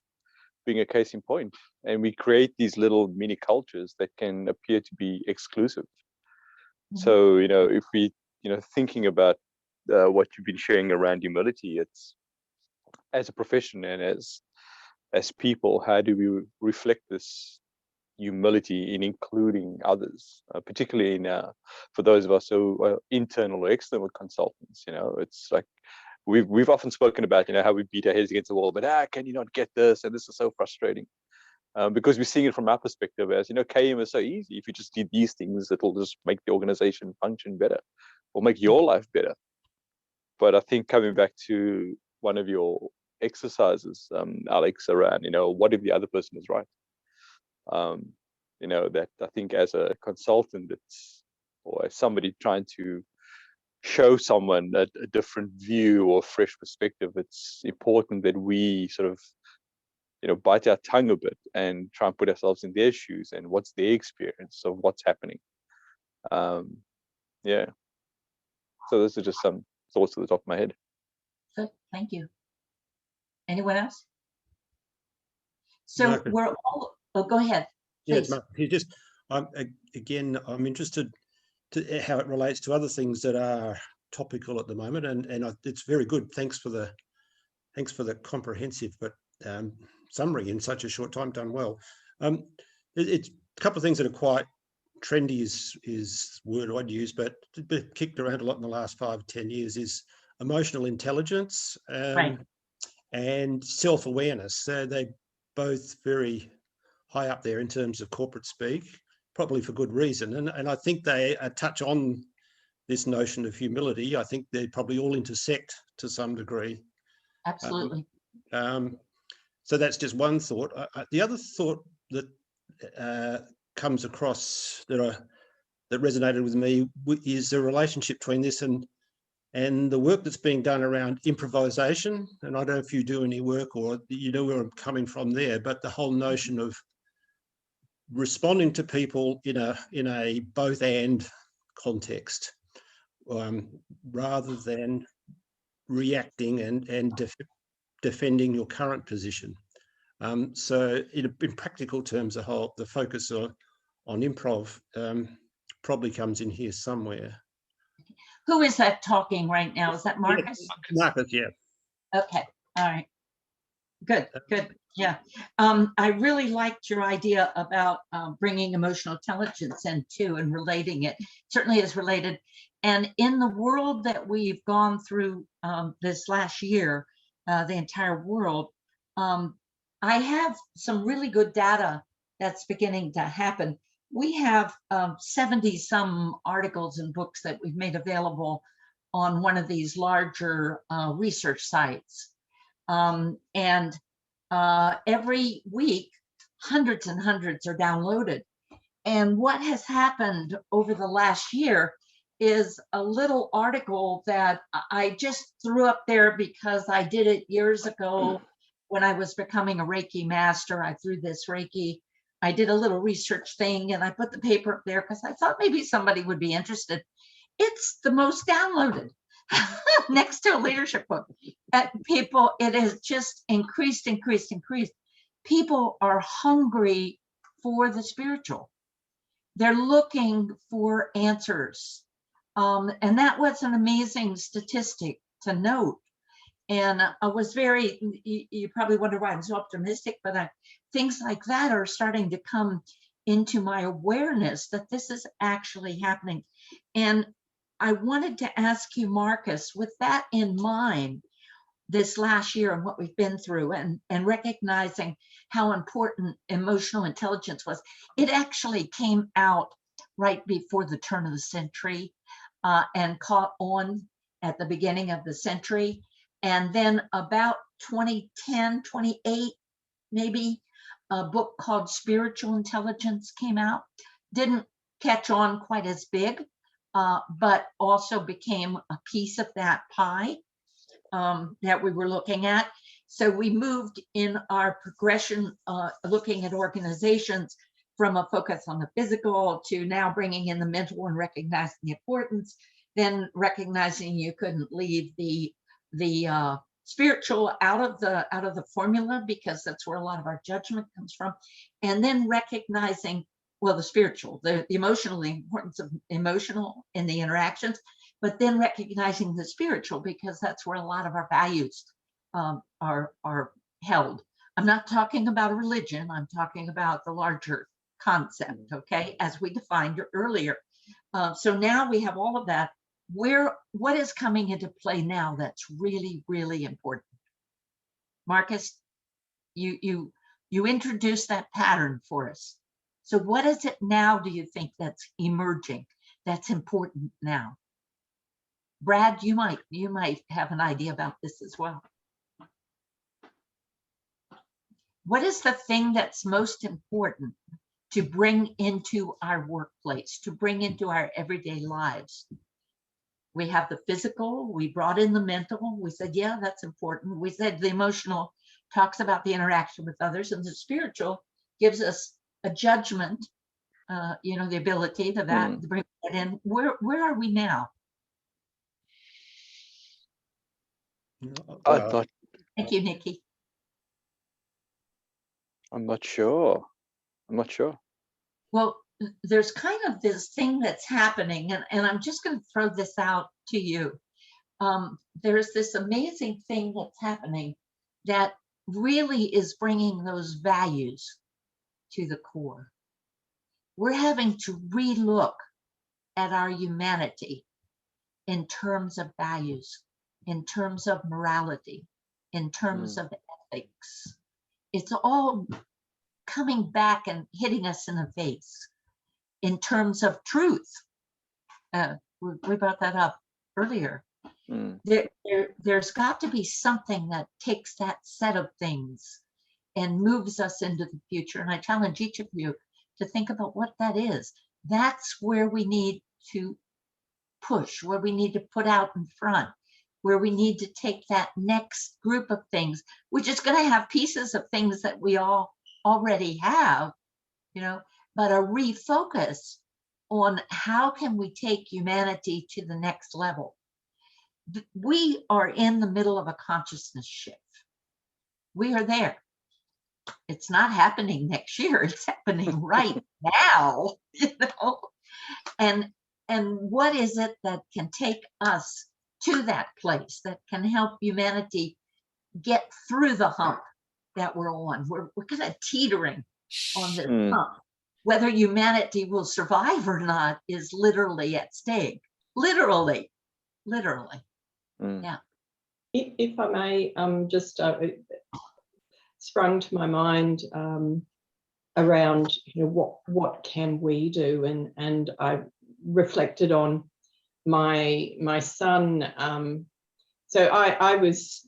Speaker 4: being a case in point, and we create these little mini cultures that can appear to be exclusive. So you know, if we thinking about what you've been sharing around humility, it's as a profession and as people, how do we reflect this humility in including others, particularly in for those of us who are internal or external consultants? You know, it's like we've often spoken about, you know, how we beat our heads against the wall, but can you not get this, and this is so frustrating. because we're seeing it from our perspective as, KM is so easy. If you just did these things, it'll just make the organization function better or make your life better. But I think coming back to one of your exercises, Alex, around, what if the other person is right? That I think as a consultant, or as somebody trying to show someone a different view or fresh perspective, it's important that we sort of, bite our tongue a bit and try and put ourselves in their shoes and what's their experience of what's happening. Yeah. So those are just some thoughts at the top of my head.
Speaker 2: Good, thank you. Anyone else? So
Speaker 8: Marcus.
Speaker 2: we're all, oh, go ahead.
Speaker 8: Yes,
Speaker 2: Please.
Speaker 8: again, I'm interested to how it relates to other things that are topical at the moment, and it's very good. Thanks for the comprehensive but summary in such a short time, done well. It's a couple of things that are quite trendy is word I'd use, but been kicked around a lot in the last 5-10 years, is emotional intelligence
Speaker 2: Right.
Speaker 8: and self-awareness. They're both very high up there in terms of corporate speak, probably for good reason. And I think they touch on this notion of humility. I think they probably all intersect to some degree.
Speaker 2: Absolutely.
Speaker 8: So that's just one thought. The other thought that comes across that resonated with me is the relationship between this and the work that's being done around improvisation. And I don't know if you do any work or you know where I'm coming from there, but the whole notion of responding to people in a both and context, rather than reacting and defending your current position. So in practical terms, the focus on improv probably comes in here somewhere.
Speaker 2: Who is that talking right now? Is that Marcus?
Speaker 8: Marcus, yeah.
Speaker 2: Okay, all right. Good. Yeah. I really liked your idea about bringing emotional intelligence into and relating it. Certainly is related. And in the world that we've gone through this last year, the entire world, I have some really good data that's beginning to happen. We have 70 some articles and books that we've made available on one of these larger research sites. And every week, hundreds and hundreds are downloaded. And what has happened over the last year is a little article that I just threw up there because I did it years ago when I was becoming a Reiki master. I threw this Reiki. I did a little research thing and I put the paper up there because I thought maybe somebody would be interested. It's the most downloaded next to a leadership book. People, it has just increased. People are hungry for the spiritual. They're looking for answers. And that was an amazing statistic to note. And I was you probably wonder why I'm so optimistic, but things like that are starting to come into my awareness that this is actually happening. And I wanted to ask you, Marcus, with that in mind, this last year and what we've been through and recognizing how important emotional intelligence was, it actually came out right before the turn of the century and caught on at the beginning of the century. And then about 2010, 28, maybe, a book called Spiritual Intelligence came out. Didn't catch on quite as big, but also became a piece of that pie that we were looking at. So we moved in our progression, looking at organizations from a focus on the physical to now bringing in the mental and recognizing the importance, then recognizing you couldn't leave the spiritual out of the formula because that's where a lot of our judgment comes from, and then recognizing, well, the spiritual, the emotional, the importance of emotional in the interactions, but then recognizing the spiritual because that's where a lot of our values are held. I'm not talking about a religion. I'm talking about the larger concept, okay, as we defined earlier. So now we have all of that. What is coming into play now that's really, really important? Marcus, you You introduced that pattern for us. So what is it now, do you think, that's emerging, that's important now? Brad, you might have an idea about this as well. What is the thing that's most important to bring into our workplace, to bring into our everyday lives? We have the physical, we brought in the mental, we said, yeah, that's important. We said the emotional talks about the interaction with others, and the spiritual gives us a judgment, the ability to that, to bring that in. Where are we now? Thank you, Nikki.
Speaker 9: I'm not sure.
Speaker 2: Well, there's kind of this thing that's happening, and I'm just going to throw this out to you. There's this amazing thing that's happening that really is bringing those values to the core. We're having to relook at our humanity in terms of values, in terms of morality, in terms of ethics. It's all coming back and hitting us in the face in terms of truth. We brought that up earlier. There's got to be something that takes that set of things and moves us into the future. And I challenge each of you to think about what that is. That's where we need to push, where we need to put out in front, where we need to take that next group of things, which is going to have pieces of things that we all already have, but a refocus on how can we take humanity to the next level. We are in the middle of a consciousness shift. We are there. It's not happening next year. It's happening right now, And what is it that can take us to that place, that can help humanity get through the hump that we're on? We're kind of teetering on this hump. Whether humanity will survive or not is literally at stake. Literally. Yeah.
Speaker 6: If I may, just sprung to my mind around what can we do, and I reflected on my son. So I was,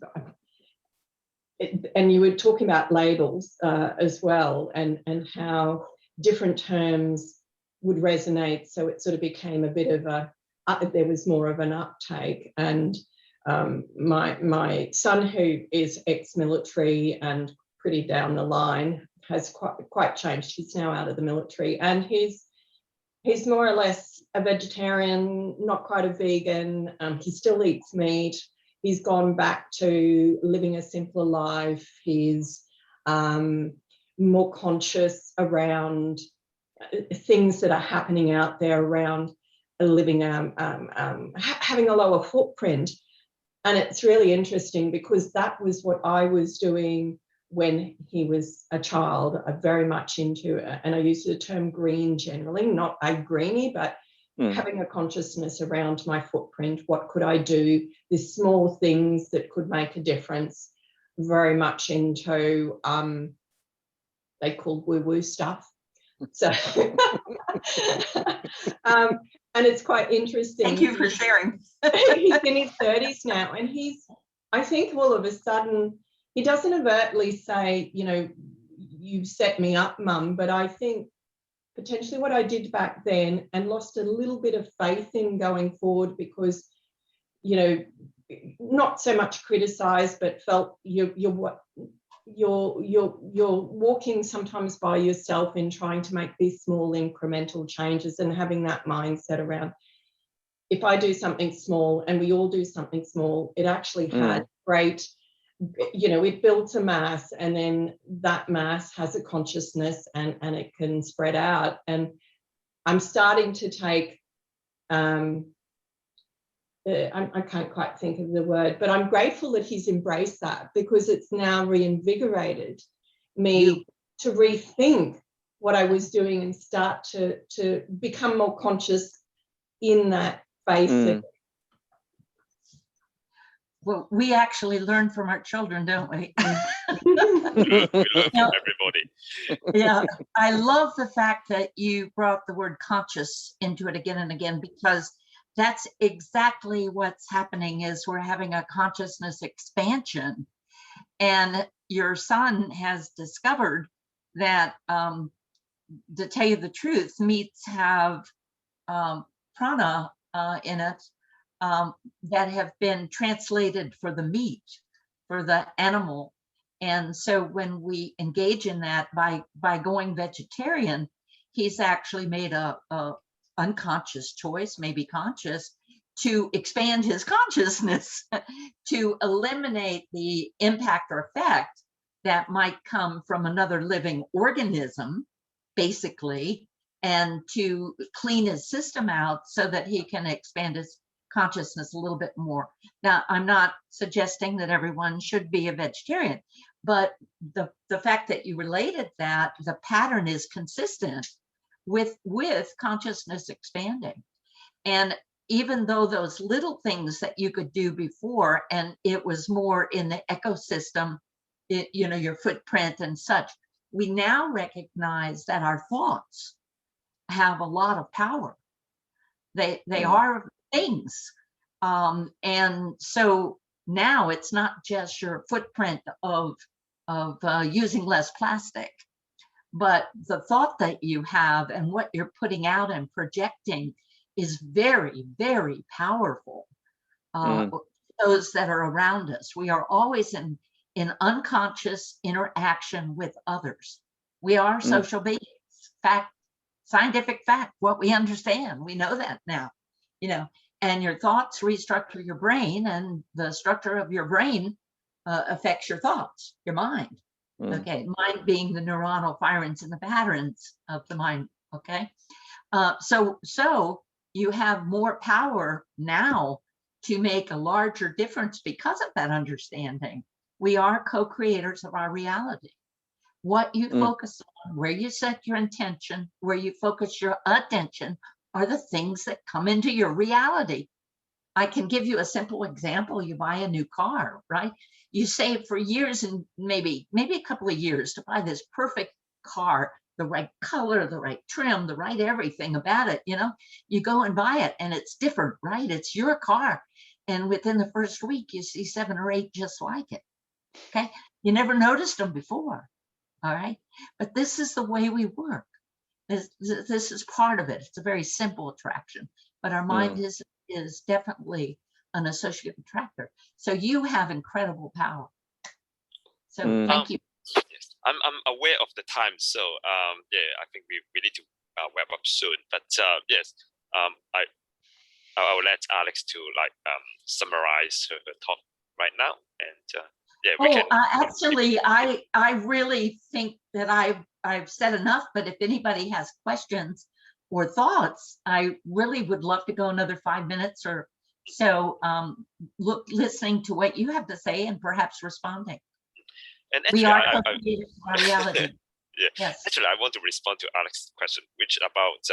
Speaker 6: and you were talking about labels as well, and how different terms would resonate. So it sort of became a bit of there was more of an uptake. And my son, who is ex-military and pretty down the line, has quite changed. He's now out of the military, and he's more or less a vegetarian, not quite a vegan. He still eats meat. He's gone back to living a simpler life. He's more conscious around things that are happening out there around living, having a lower footprint. And it's really interesting because that was what I was doing when he was a child, very much into, and I use the term green generally, not a greenie, but having a consciousness around my footprint. What could I do? The small things that could make a difference. Very much into, they called woo-woo stuff. So, and it's quite interesting.
Speaker 2: Thank you for sharing.
Speaker 6: He's in his 30s now, and I think all of a sudden, he doesn't overtly say, you set me up, Mum, but I think potentially what I did back then and lost a little bit of faith in going forward because, not so much criticized, but felt you're walking sometimes by yourself in trying to make these small incremental changes, and having that mindset around, if I do something small and we all do something small, it actually had great, it builds a mass, and then that mass has a consciousness and it can spread out. And I'm starting to take, I can't quite think of the word, but I'm grateful that he's embraced that, because it's now reinvigorated me to rethink what I was doing and start to become more conscious in that face.
Speaker 2: Well, we actually learn from our children, don't we?
Speaker 1: We learn from
Speaker 2: Yeah.
Speaker 1: everybody.
Speaker 2: Yeah, I love the fact that you brought the word conscious into it again and again, because that's exactly what's happening is we're having a consciousness expansion. And your son has discovered that, to tell you the truth, meats have prana in it that have been translated for the meat, for the animal. And so when we engage in that by going vegetarian, he's actually made a unconscious choice, maybe conscious, to expand his consciousness, to eliminate the impact or effect that might come from another living organism, basically, and to clean his system out so that he can expand his consciousness a little bit more. Now, I'm not suggesting that everyone should be a vegetarian, but the fact that you related that, the pattern is consistent with consciousness expanding. And even though those little things that you could do before, and it was more in the ecosystem, you know, your footprint and such, we now recognize that our thoughts have a lot of power. They are things. And so now it's not just your footprint of using less plastic, but the thought that you have and what you're putting out and projecting is very, very powerful. Those that are around us. We are always in unconscious interaction with others. We are social beings. Fact, scientific fact, what we understand. We know that now, you know, and your thoughts restructure your brain, and the structure of your brain affects your thoughts, your mind. Okay, mind being the neuronal firings and the patterns of the mind. Okay, so you have more power now to make a larger difference because of that understanding. We are co-creators of our reality. What you focus on, where you set your intention, where you focus your attention, are the things that come into your reality. I can give you a simple example. You buy a new car, right? You save for years and maybe a couple of years to buy this perfect car, the right color, the right trim, the right everything about it. You know, you go and buy it and it's different, right? It's your car. And within the first week, you see 7 or 8 just like it. Okay. You never noticed them before. All right. But this is the way we work. This is part of it. It's a very simple attraction, but our mind is definitely an associative attractor. So you have incredible power. So thank you.
Speaker 1: Yes, I'm aware of the time, so yeah, I think we need to wrap up soon. But yes, I'll let Alex to summarize her talk right now, and yeah, we can.
Speaker 2: Actually, I really think that I've said enough. But if anybody has questions or thoughts, I really would love to go another 5 minutes or so, listening to what you have to say and perhaps responding.
Speaker 1: And actually,
Speaker 2: we are co-creators of our reality.
Speaker 1: Yeah.
Speaker 2: Yes.
Speaker 1: Actually, I want to respond to Alex's question, which about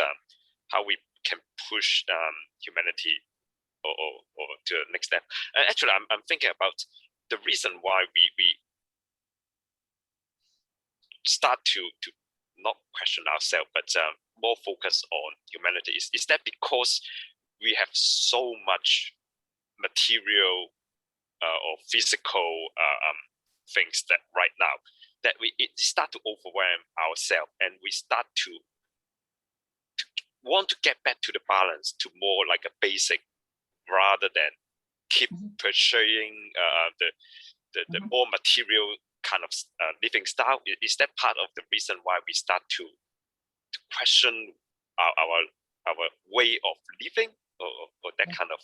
Speaker 1: how we can push humanity or to the next step. Actually, I'm thinking about the reason why we start to not question ourselves, but more focus on humanity. Is that because we have so much material or physical things that right now that it start to overwhelm ourselves, and we start to want to get back to the balance, to more like a basic, rather than keep pursuing the more material kind of living style. Is that part of the reason why we start to question our way of living, or that kind of?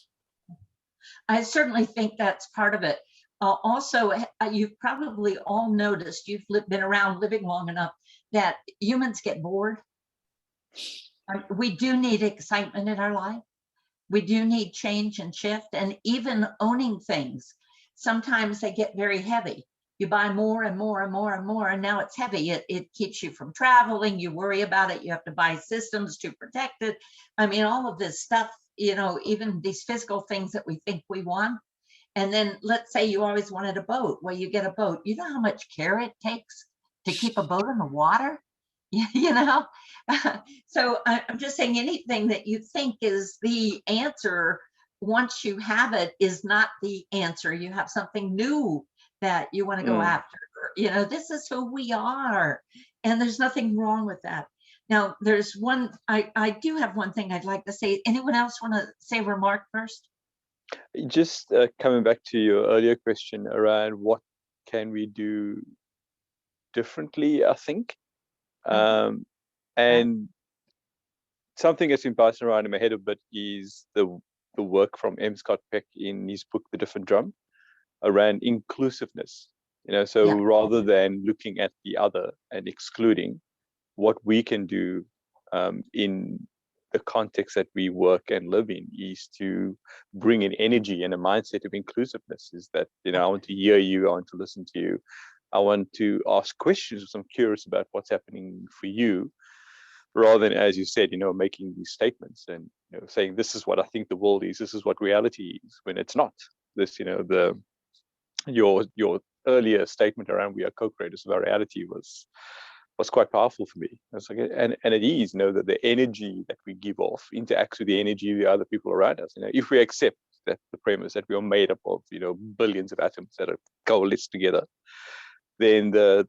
Speaker 2: I certainly think that's part of it. Also, you've probably all noticed, you've been around living long enough, that humans get bored. We do need excitement in our life. We do need change and shift, and even owning things. Sometimes they get very heavy. You buy more and more and more and more, and now it's heavy. It keeps you from traveling. You worry about it. You have to buy systems to protect it. I mean, all of this stuff, you know, even these physical things that we think we want, And then let's say you always wanted a boat. Well, you get a boat. You know how much care it takes to keep a boat in the water? You know? So I'm just saying anything that you think is the answer, once you have it, is not the answer. You have something new that you want to go after. You know, this is who we are. And there's nothing wrong with that. Now, there's one, I do have one thing I'd like to say. Anyone else want to say a remark first?
Speaker 4: Just coming back to your earlier question around what can we do differently, I think. And something that's been passing around in my head a bit is the work from M. Scott Peck in his book, The Different Drum, around inclusiveness. You know, so rather than looking at the other and excluding, what we can do in the context that we work and live in is to bring an energy and a mindset of inclusiveness. Is that, you know, I want to hear you, I want to listen to you, I want to ask questions because I'm curious about what's happening for you, rather than, as you said, you know, making these statements and, you know, saying this is what I think the world is, this is what reality is, when it's not. This, you know, your earlier statement around we are co-creators of our reality was quite powerful for me. It's like, and it is, you know, that the energy that we give off interacts with the energy of the other people around us. You know, if we accept that the premise that we are made up of, you know, billions of atoms that are coalesced together, then the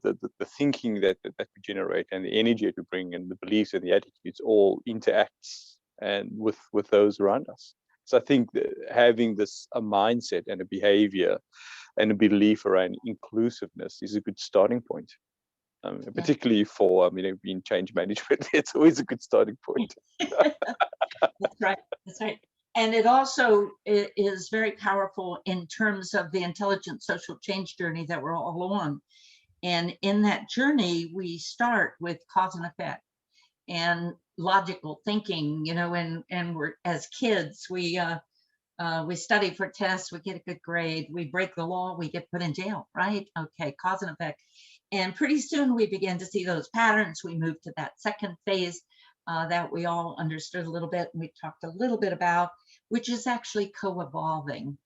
Speaker 4: thinking that we generate and the energy that we bring and the beliefs and the attitudes all interacts and with those around us. So I think that having a mindset and a behavior and a belief around inclusiveness is a good starting point. Particularly for you know, being change management, it's always a good starting point.
Speaker 2: That's right. That's right. And it also is very powerful in terms of the intelligent social change journey that we're all on. And in that journey, we start with cause and effect and logical thinking. You know, and we're, as kids, we study for tests, we get a good grade, we break the law, we get put in jail, right? Okay, cause and effect. And pretty soon we begin to see those patterns. We move to that second phase that we all understood a little bit, and we talked a little bit about, which is actually co-evolving.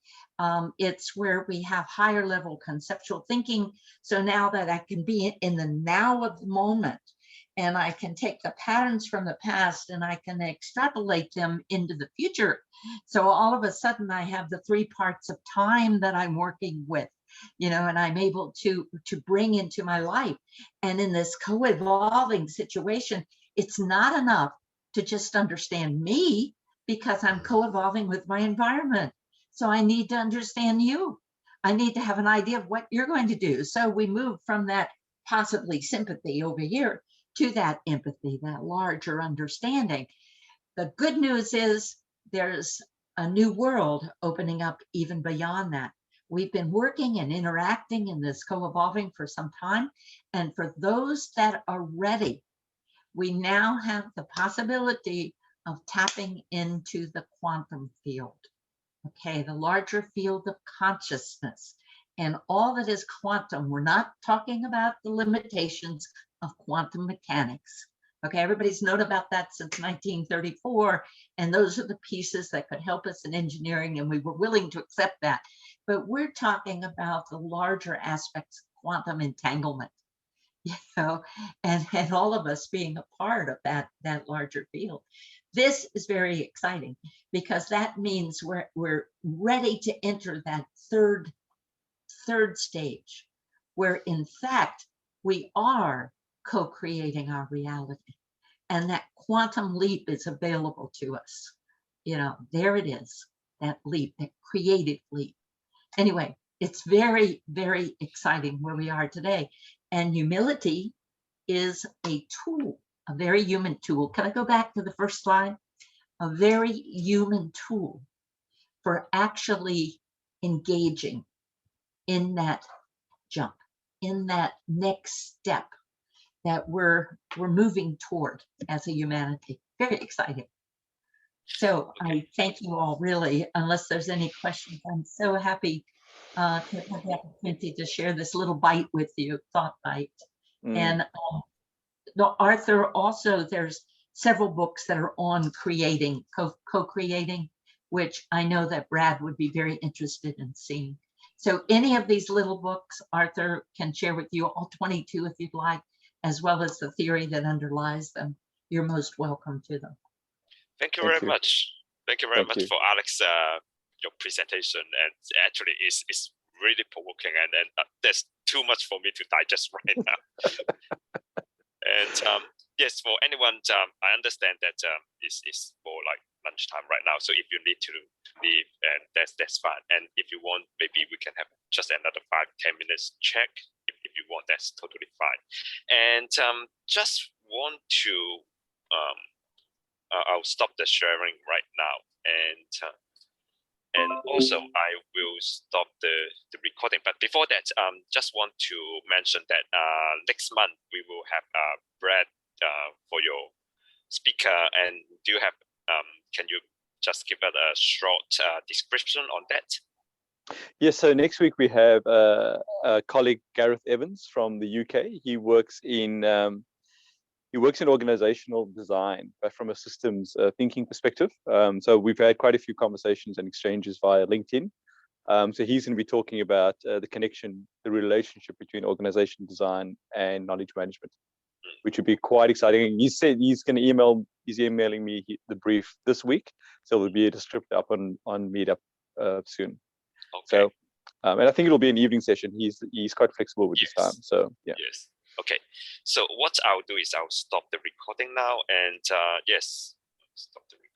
Speaker 2: It's where we have higher level conceptual thinking. So now that I can be in the now of the moment, and I can take the patterns from the past and I can extrapolate them into the future. So all of a sudden I have the 3 parts of time that I'm working with, you know, and I'm able to bring into my life. And in this co-evolving situation, it's not enough to just understand me, because I'm co-evolving with my environment. So I need to understand you. I need to have an idea of what you're going to do. So we move from that possibly sympathy over here to that empathy, that larger understanding. The good news is there's a new world opening up even beyond that. We've been working and interacting in this co-evolving for some time. And for those that are ready, we now have the possibility of tapping into the quantum field. Okay, the larger field of consciousness and all that is quantum. We're not talking about the limitations of quantum mechanics. Okay, everybody's known about that since 1934, and those are the pieces that could help us in engineering, and we were willing to accept that. But we're talking about the larger aspects of quantum entanglement, you know, and all of us being a part of that larger field. This is very exciting, because that means we're ready to enter that third stage, where in fact we are co-creating our reality, and that quantum leap is available to us. You know, there it is, that leap, that creative leap. Anyway, it's very, very exciting where we are today. And humility is a tool, a very human tool. Can I go back to the first slide? A very human tool for actually engaging in that jump, in that next step that we're moving toward as a humanity. Very exciting. So I thank you all, really. Unless there's any questions, I'm so happy to have the opportunity to share this little bite with you, thought bite. And Arthur, also there's several books that are on creating, co-creating, which I know that Brad would be very interested in seeing. So any of these little books, Arthur can share with you, all 22 if you'd like, as well as the theory that underlies them. You're most welcome to them.
Speaker 1: Thank you very much. Thank you very much for Alex, your presentation. And actually, it's really provoking, and there's too much for me to digest right now. And yes, for anyone, I understand that it's more like lunchtime right now. So if you need to leave, and that's fine. And if you want, maybe we can have just another 5-10 minutes check. If you want, that's totally fine. And just want to I'll stop the sharing right now, and also I will stop the recording. But before that, just want to mention that next month we will have Brad for your speaker. And do you have can you just give us a short description on that?
Speaker 4: Yes, so next week we have a colleague, Gareth Evans from the UK. He works in organizational design, but from a systems thinking perspective. So we've had quite a few conversations and exchanges via LinkedIn. So he's going to be talking about the connection, the relationship between organization design and knowledge management, which would be quite exciting. He said he's emailing me the brief this week. So there'll be a script up on Meetup soon.
Speaker 1: Okay.
Speaker 4: So, and I think it'll be an evening session. He's quite flexible with his time. So yeah.
Speaker 1: Yes. Okay. So what I'll do is I'll stop the recording now, and yes, stop the recording.